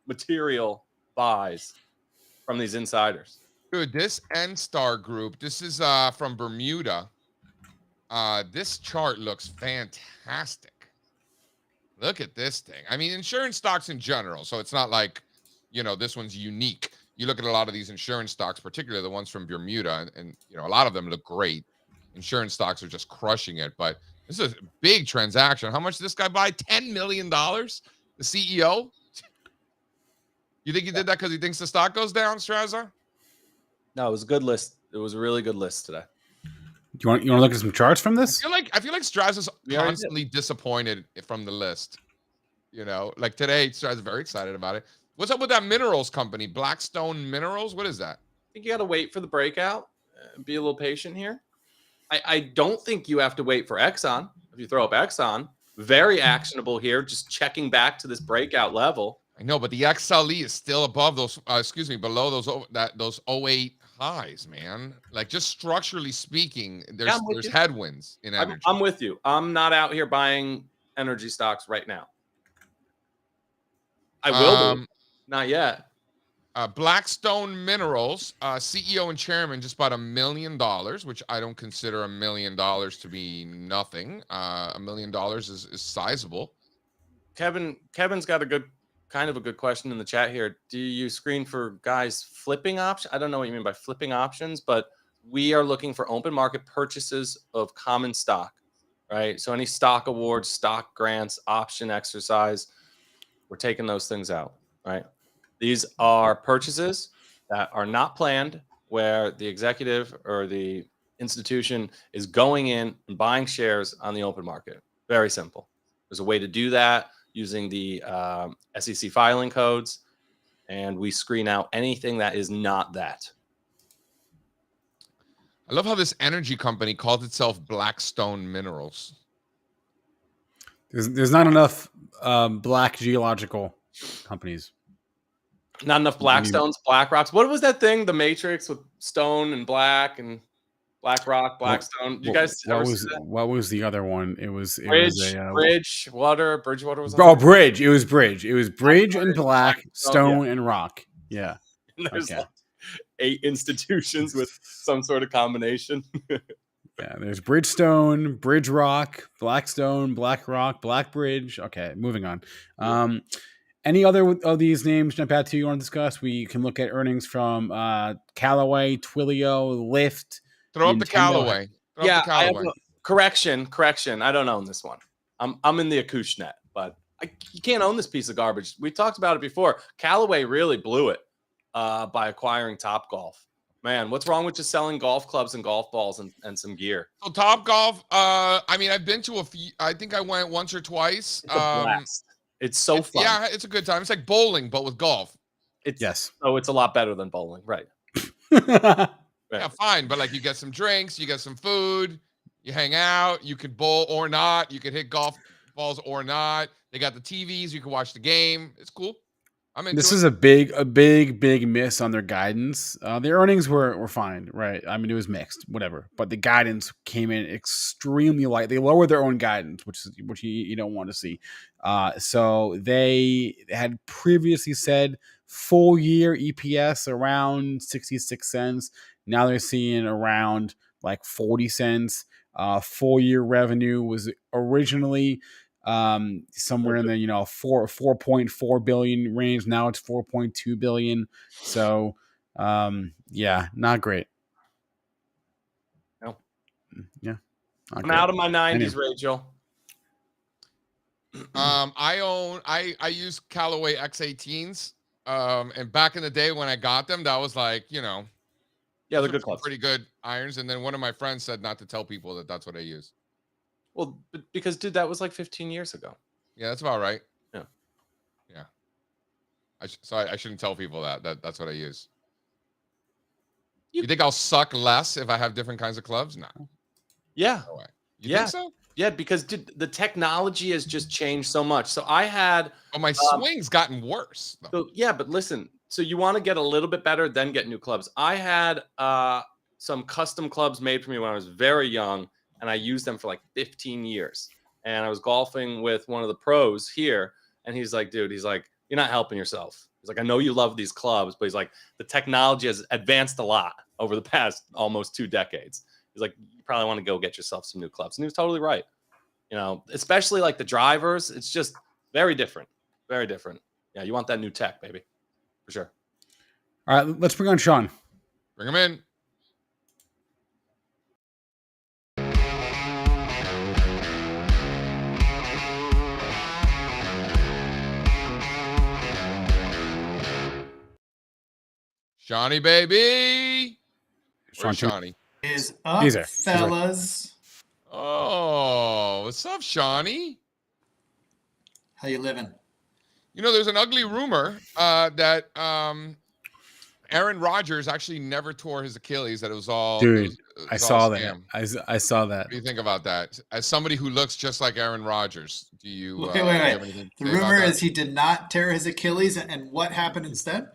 material buys from these insiders. Dude, this N-Star Group, this is from Bermuda. This chart looks fantastic. Look at this thing. I mean, insurance stocks in general, so it's not like, this one's unique. You look at a lot of these insurance stocks, particularly the ones from Bermuda, and a lot of them look great. Insurance stocks are just crushing it, but this is a big transaction. How much did this guy buy? $10 million? The CEO? You think he did that because he thinks the stock goes down, Strazza? No, it was a good list. It was a really good list today. You want to look at some charts from this? I feel like Strazza's constantly disappointed from the list. Like today, Strazza's very excited about it. What's up with that minerals company, Blackstone Minerals? What is that? I think you got to wait for the breakout. Be a little patient here. I don't think you have to wait for Exxon. If you throw up Exxon, very actionable here. Just checking back to this breakout level. I know, but the XLE is still above those. Below those 08 highs, man. Like, just structurally speaking, there's headwinds in energy. I'm with you. I'm not out here buying energy stocks right now. I will be. Not yet. Blackstone Minerals, CEO and chairman just bought $1 million, which I don't consider $1 million to be nothing. $1 million is sizable. Kevin's got a good question in the chat here. Do you screen for guys flipping options? I don't know what you mean by flipping options, but we are looking for open market purchases of common stock, right? So any stock awards, stock grants, option exercise, we're taking those things out, right? These are purchases that are not planned, where the executive or the institution is going in and buying shares on the open market. Very simple. There's a way to do that using the SEC filing codes, and we screen out anything that is not that. I love how this energy company called itself Blackstone Minerals. There's not enough black geological companies. Not enough Blackstones, BlackRocks. What was that thing? The Matrix with stone and black and BlackRock, Blackstone. You guys ever see that? What was the other one? It was Bridgewater. Bridgewater was. Bridge. It was Bridge. It was Bridge and Black, Stone and Rock. Yeah. And there's like 8 institutions with some sort of combination. Yeah, there's Bridgestone, Bridge Rock, Blackstone, BlackRock, Blackbridge. Okay, moving on. Any other of these names jump out to you want to discuss? We can look at earnings from Callaway, Twilio, Lyft. Throw up the Callaway. I have correction. I don't own this one. I'm in the Acushnet, but you can't own this piece of garbage. We talked about it before. Callaway really blew it by acquiring Topgolf. Man, what's wrong with just selling golf clubs and golf balls and some gear? So Topgolf, I mean, I've been to a few. I think I went once or twice. It's a blast. It's so fun. Yeah, it's a good time. It's like bowling, but with golf. So it's a lot better than bowling, right? Yeah, fine. But like, you get some drinks, you get some food, you hang out, you could bowl or not, you could hit golf balls or not. They got the TVs, you can watch the game. It's cool. This is a big miss on their guidance. Their earnings were fine, right? I mean, it was mixed, whatever. But the guidance came in extremely light. They lowered their own guidance, which you don't want to see. So they had previously said full year EPS around 66 cents. Now they're seeing around like 40 cents. Full year revenue was originally somewhere in the 4.4 billion range. Now it's 4.2 billion. So yeah, not great. No. Yeah. I'm out of my 90s, Rachel. I use Callaway X18s. And back in the day when I got them, that was like, yeah, they're good clubs. Pretty good irons. And then one of my friends said not to tell people that that's what I use. Well, because dude, that was like 15 years ago. Yeah, that's about right. Yeah. I shouldn't tell people that's what I use. You think I'll suck less if I have different kinds of clubs? No. Yeah. No way. You think so? Yeah, because the technology has just changed so much. So I had Oh, my swing's gotten worse. So yeah, but listen, so you want to get a little bit better, then get new clubs. I had some custom clubs made for me when I was very young, and I used them for like 15 years. And I was golfing with one of the pros here, and he's like, dude, he's like, you're not helping yourself. He's like, I know you love these clubs, but he's like, the technology has advanced a lot over the past almost 2 decades. He's like, you probably want to go get yourself some new clubs. And he was totally right. You know, especially like the drivers, it's just very different. Very different. Yeah, you want that new tech, baby. For sure. All right, let's bring on Sean. Bring him in. Shawnee, baby. Where's Shawnee? Is up, He's there. fellas? Oh, what's up, Shawnee? How you living? You know, there's an ugly rumor that Aaron Rodgers actually never tore his Achilles. That it was all. Dude, it was I all saw a that. scam. I saw that. What do you think about that? As somebody who looks just like Aaron Rodgers, do you? Wait. Do you have anything to The say about rumor that? is he did not tear his Achilles, and what happened instead?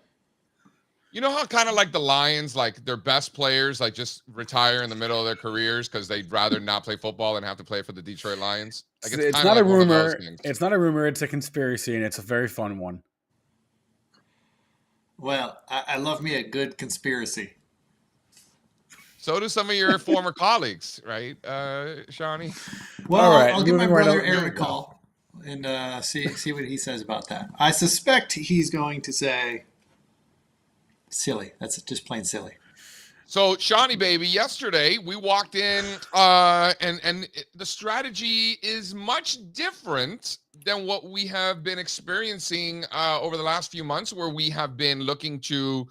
You know how kind of like the Lions, like their best players, like just retire in the middle of their careers because they'd rather not play football than have to play for the Detroit Lions. Like It's kinda not a like one of those rumor. things. It's not a rumor. It's a conspiracy, and it's a very fun one. Well, I love me a good conspiracy. So do some of your former colleagues, right, Shawnee? Well, All right, I'll give my moving right brother over- Aaron a call and see what he says about that. I suspect he's going to say silly. That's just plain silly. So, Shawnee, baby, yesterday we walked in, and the strategy is much different than what we have been experiencing over the last few months, where we have been looking to,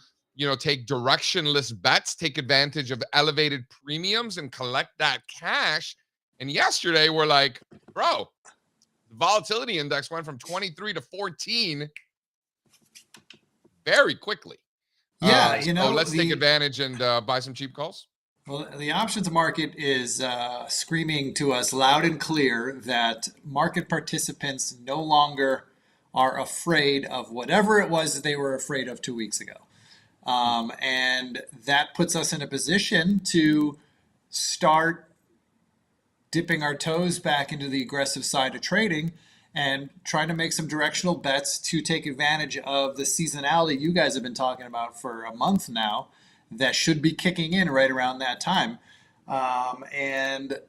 take directionless bets, take advantage of elevated premiums, and collect that cash. And yesterday we're like, bro, the volatility index went from 23 to 14 very quickly. Yeah, So let's take advantage and buy some cheap calls. Well, the options market is screaming to us loud and clear that market participants no longer are afraid of whatever it was that they were afraid of 2 weeks ago. And that puts us in a position to start dipping our toes back into the aggressive side of trading and trying to make some directional bets to take advantage of the seasonality you guys have been talking about for a month now that should be kicking in right around that time. And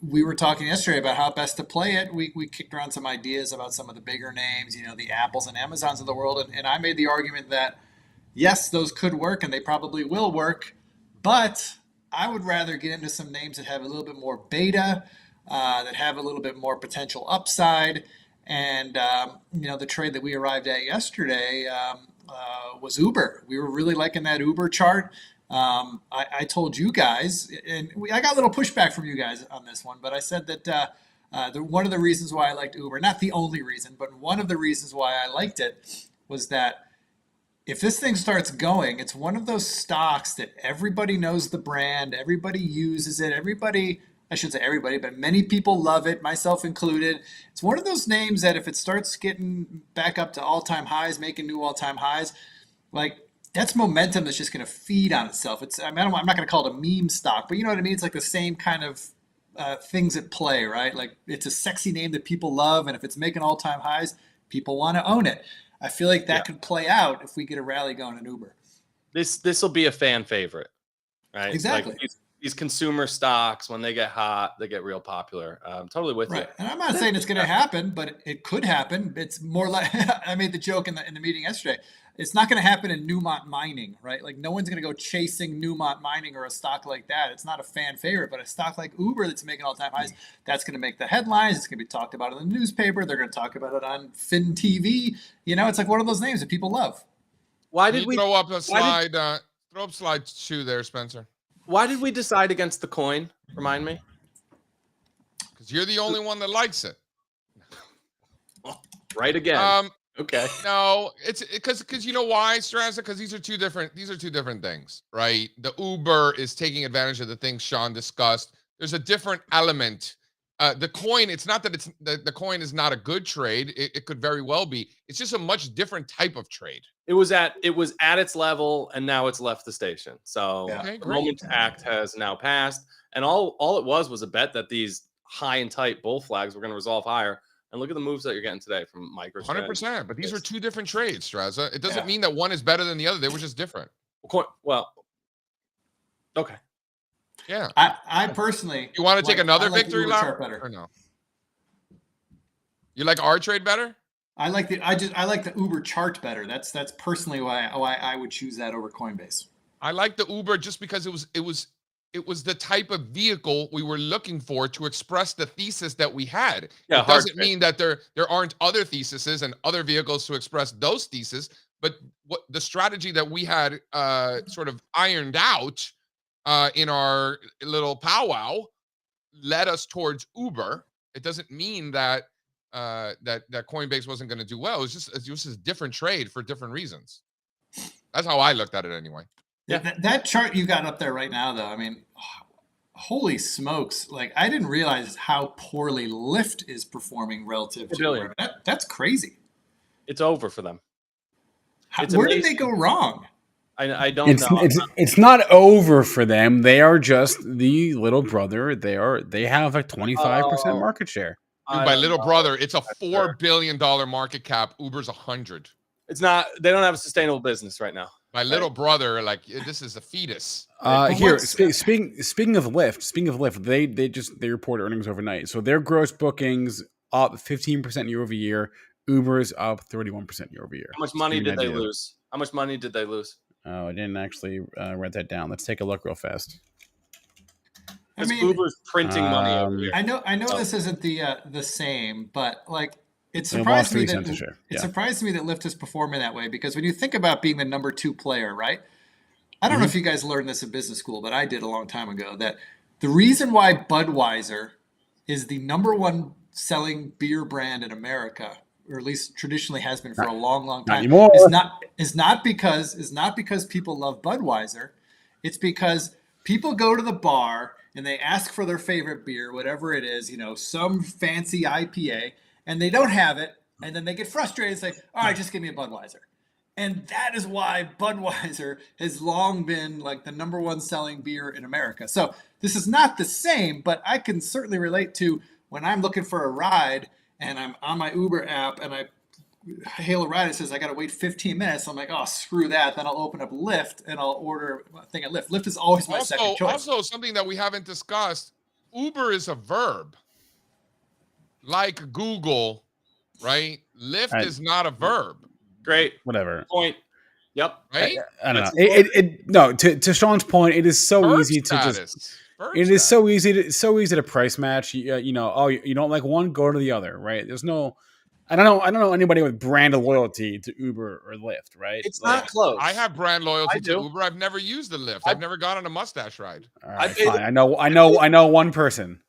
we were talking yesterday about how best to play it. We kicked around some ideas about some of the bigger names, the Apples and Amazons of the world. And I made the argument that, yes, those could work and they probably will work, but I would rather get into some names that have a little bit more beta, that have a little bit more potential upside. And, the trade that we arrived at yesterday was Uber. We were really liking that Uber chart. I told you guys, and I got a little pushback from you guys on this one, but I said that one of the reasons why I liked Uber, not the only reason, but one of the reasons why I liked it was that if this thing starts going, it's one of those stocks that everybody knows the brand, everybody uses it, I shouldn't say everybody, but many people love it, myself included. It's one of those names that if it starts getting back up to all-time highs, making new all-time highs, like that's momentum that's just going to feed on itself. I'm not going to call it a meme stock, but you know what I mean? It's like the same kind of things at play, right? Like it's a sexy name that people love, and if it's making all-time highs, people want to own it. I feel like that could play out if we get a rally going in Uber. This will be a fan favorite, right? Exactly. Like these consumer stocks, when they get hot, they get real popular. I'm totally with you. And I'm not saying it's going to happen, but it could happen. It's more like I made the joke in the meeting yesterday. It's not going to happen in Newmont Mining, right? Like no one's going to go chasing Newmont Mining or a stock like that. It's not a fan favorite, but a stock like Uber that's making all-time highs, that's going to make the headlines. It's going to be talked about in the newspaper. They're going to talk about it on Fin TV. It's like one of those names that people love. Why Can did you we throw up a slide? Throw up slide 2 there, Spencer. Why did we decide against the coin? Remind me. Because you're the only one that likes it. Right again. Okay. No, it's because you know why, Strazza? Because these are two different things, right? The Uber is taking advantage of the things Sean discussed. There's a different element the coin, it's not that it's the coin is not a good trade. It could very well be. It's just a much different type of trade. It was at its level, and now it's left the station. So Yeah. Okay, the great. moment to act has now passed, and all it was a bet that these high and tight bull flags were going to resolve higher. And look at the moves that you're getting today from MicroStrategy. 100%. But these are two different trades, Strazza. It doesn't Yeah. mean that one is better than the other. They were just different. Well, okay. Yeah. I personally, You want to take another I like the victory Uber lap chart better. or no? You like our trade better? I like the Uber chart better. That's personally why I would choose that over Coinbase. I like the Uber just because it was the type of vehicle we were looking for to express the thesis that we had. Yeah, it doesn't mean that there aren't other theses and other vehicles to express those theses, but what the strategy that we had sort of ironed out in our little powwow led us towards Uber. It doesn't mean that that Coinbase wasn't going to do well. It's just a different trade for different reasons. That's how I looked at it anyway. Yeah. That chart you got up there right now, though, I mean, holy smokes. Like, I didn't realize how poorly Lyft is performing relative to Uber. That's crazy. It's over for them. Where did they go wrong? I don't know. It's not over for them. They are just the little brother. They have a 25% market share. Dude, by little brother, it's a $4 billion market cap. Uber's 100. It's not. They don't have a sustainable business right now. My little brother, like, this is a fetus. Here, speaking of Lyft, they report earnings overnight. So their gross bookings up 15% year over year. Uber's up 31% year over year. How much money did they lose? How much money did they lose? Oh, I didn't actually write that down. Let's take a look real fast. I mean, Uber's printing money over here. I know this isn't the same, but like it They surprised lost me 3 that cents a share. it Yeah. surprised me that Lyft is performing that way, because when you think about being the number 2 player, right? I don't know if you guys learned this in business school, but I did a long time ago, that the reason why Budweiser is the number 1 selling beer brand in America, or at least traditionally has been for a long time, anymore. is not because people love Budweiser. It's because people go to the bar and they ask for their favorite beer, whatever it is, some fancy IPA, and they don't have it, and then they get frustrated and say, all right, just give me a Budweiser. And that is why Budweiser has long been like the number 1 selling beer in America. So this is not the same, but I can certainly relate to when I'm looking for a ride and I'm on my Uber app and I hail a ride. It says I got to wait 15 minutes. I'm like, oh, screw that. Then I'll open up Lyft and I'll order a thing at Lyft. Lyft is always my second choice. Also, something that we haven't discussed, Uber is a verb. Like Google, right? Lyft is not a verb. Great. Whatever. Point. Yep. Right? I don't know. No, to Sean's point, it is so Verb easy status. to just. Verb It is status. so easy to price match. You don't like one, go to the other, right? There's no. I don't know anybody with brand loyalty to Uber or Lyft, right? It's not close. I have brand loyalty I to do. Uber. I've never used the Lyft. I've never gone on a mustache ride. All right, paid- fine. I know one person.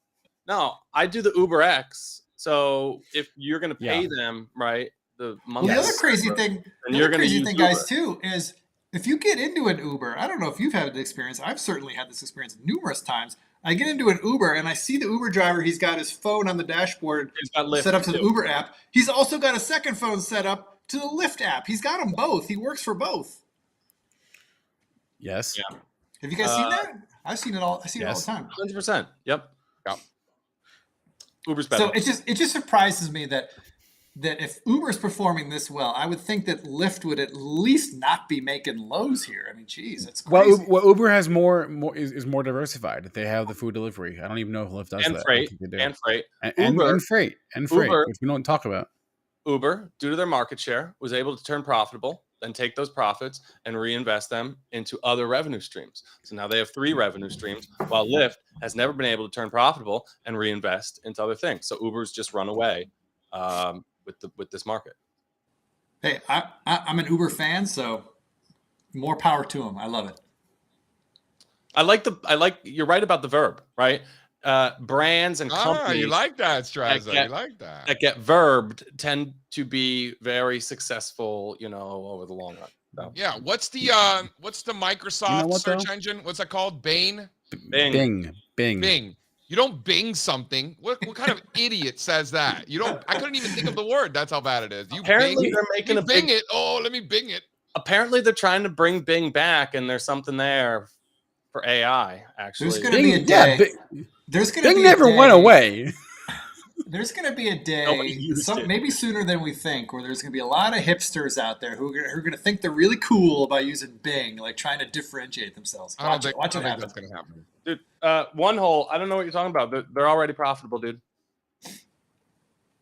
No, I do the Uber X. So if you're going to pay Yeah. them, right, the Well, monthly. the other crazy thing, And you're going to use guys, Uber. too, is if you get into an Uber, I don't know if you've had the experience. I've certainly had this experience numerous times. I get into an Uber and I see the Uber driver. He's got his phone on the dashboard He's got Lyft set up to the too. Uber app. He's also got a second phone set up to the Lyft app. He's got them both. He works for both. Yes. Yeah. Have you guys seen that? I've seen it all. I see it all the Yes. time. 100%. Yep. Uber's better. So it just surprises me that if Uber is performing this well, I would think that Lyft would at least not be making lows here. I mean, geez, it's crazy. Well, Uber has is more diversified. They have the food delivery. I don't even know if Lyft does and that. I freight. think they do. And freight. And freight, Uber- which we don't talk about. Uber, due to their market share, was able to turn profitable, then take those profits and reinvest them into other revenue streams. So now they have 3 revenue streams, while Lyft has never been able to turn profitable and reinvest into other things. So Uber's just run away with this market. Hey, I'm an Uber fan, so more power to him. I love it. I like you're right about the verb, right? Brands and companies you like that, Strazza. get- You like that. that get verbed tend to be very successful, over the long run. So, Yeah. What's the Microsoft what, search though? engine? What's that called? Bing. Bing. Bing. Bing. You don't Bing something. What kind of idiot says that? You don't. I couldn't even think of the word. That's how bad it is. You Apparently, Bing, they're making a Bing big. it. Oh, let me Bing it. Apparently, they're trying to bring Bing back, and there's something there for AI. Actually, There's going to be a day. There's going to Bing be never a day, went away. There's going to be a Nobody day, used it. maybe sooner than we think, where there's going to be a lot of hipsters out there who are going to think they're really cool about using Bing, like trying to differentiate themselves. I don't Watch think, it. Watch I it don't happen. think that's gonna happen. dude, one hole. I don't know what you're talking about. They're already profitable, dude.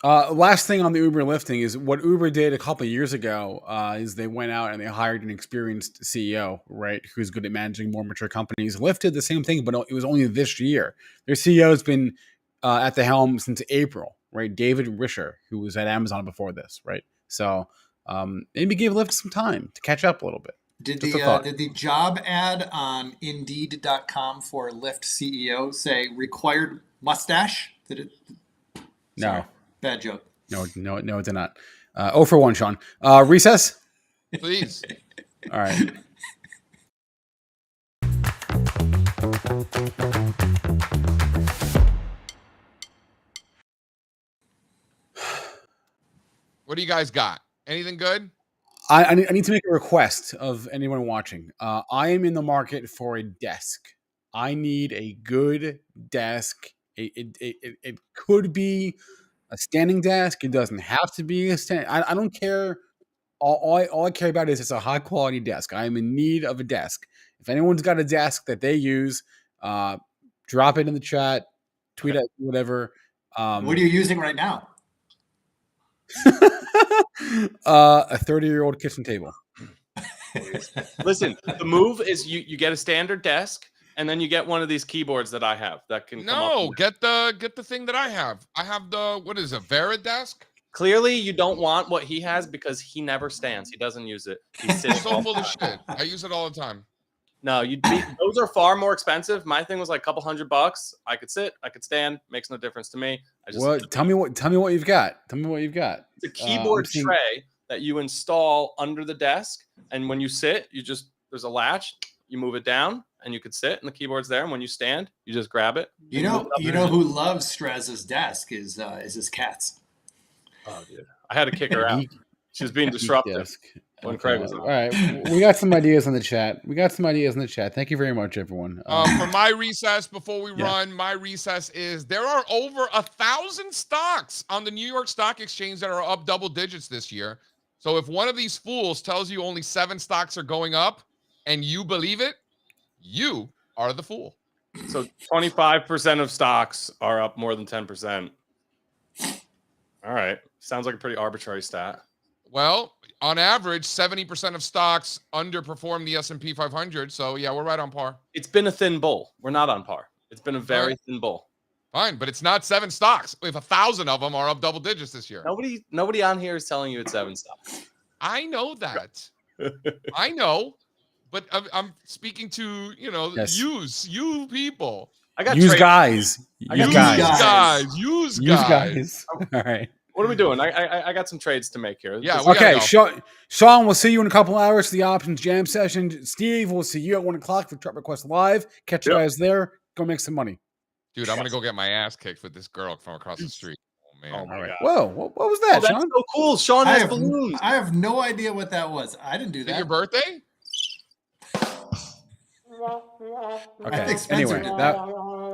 Last thing on the Uber lifting is what Uber did a couple of years ago is they went out and they hired an experienced CEO, right, who's good at managing more mature companies. Lyft did the same thing, but it was only this year. Their CEO has been at the helm since April, right? David Risher, who was at Amazon before this, right? So maybe give Lyft some time to catch up a little bit. Did Just the job ad on Indeed.com for Lyft CEO say required mustache? Did it? Sorry, No, bad joke. no, it did not. 0 for 1, Sean. Recess? Please. All right. What do you guys got? Anything good? I need to make a request of anyone watching. I am in the market for a desk. I need a good desk. It could be a standing desk. It doesn't have to be a stand. I don't care. All I care about is it's a high quality desk. I am in need of a desk. If anyone's got a desk that they use, drop it in the chat, tweet at whatever. What are you using right now? A 30-year-old kitchen table. Listen, the move is you get a standard desk, and then you get one of these keyboards that I have that can come No, up. get the thing that I have. I have the what is it, Vera desk? Clearly, you don't want what he has because he never stands. He doesn't use it. He's sitting. So full of shit. I use it all the time. No, those are far more expensive. My thing was like a couple $100. I could sit, I could stand. Makes no difference to me. Tell me what you've got. Tell me what you've got. It's a keyboard tray that you install under the desk, and when you sit, there's a latch. You move it down, and you could sit, and the keyboard's there. And when you stand, you just grab it. You know who loves Strazza's desk is his cats. Oh, dude, I had to kick her out. She was being disruptive. When Craig was on. All right, we got some ideas in the chat. Thank you very much, everyone. For my recess, before we run, my recess is there are over 1,000 stocks on the New York Stock Exchange that are up double digits this year. So if one of these fools tells you only 7 stocks are going up and you believe it, you are the fool. So 25% of stocks are up more than 10%. All right. Sounds like a pretty arbitrary stat. Well, on average, 70% of stocks underperform the S&P 500. So, yeah, we're right on par. It's been a thin bull. We're not on par. It's been a very thin bull. Fine, but it's not 7 stocks. If 1,000 of them are up double digits this year. Nobody on here is telling you it's 7 stocks. I know that. I know. But I'm speaking to, you people. I got use guys. Use guys. All right. What are we doing? I got some trades to make here. Yeah. Okay, Sean, we'll see you in a couple hours for the options jam session. Steve, we'll see you at 1 o'clock for Trap Request Live. Catch you guys there. Go make some money. Dude, I'm going to go get my ass kicked with this girl from across the street. Oh, man. Oh, my God. Whoa, what was that, that's Sean? so cool. Sean has balloons. I have no idea what that was. I didn't do Is it that. your birthday? Okay, I think Spencer anyway, did.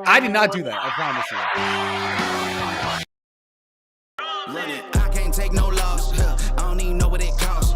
I did not do that. I promise you. Run it. I can't take no loss. I don't even know what it costs.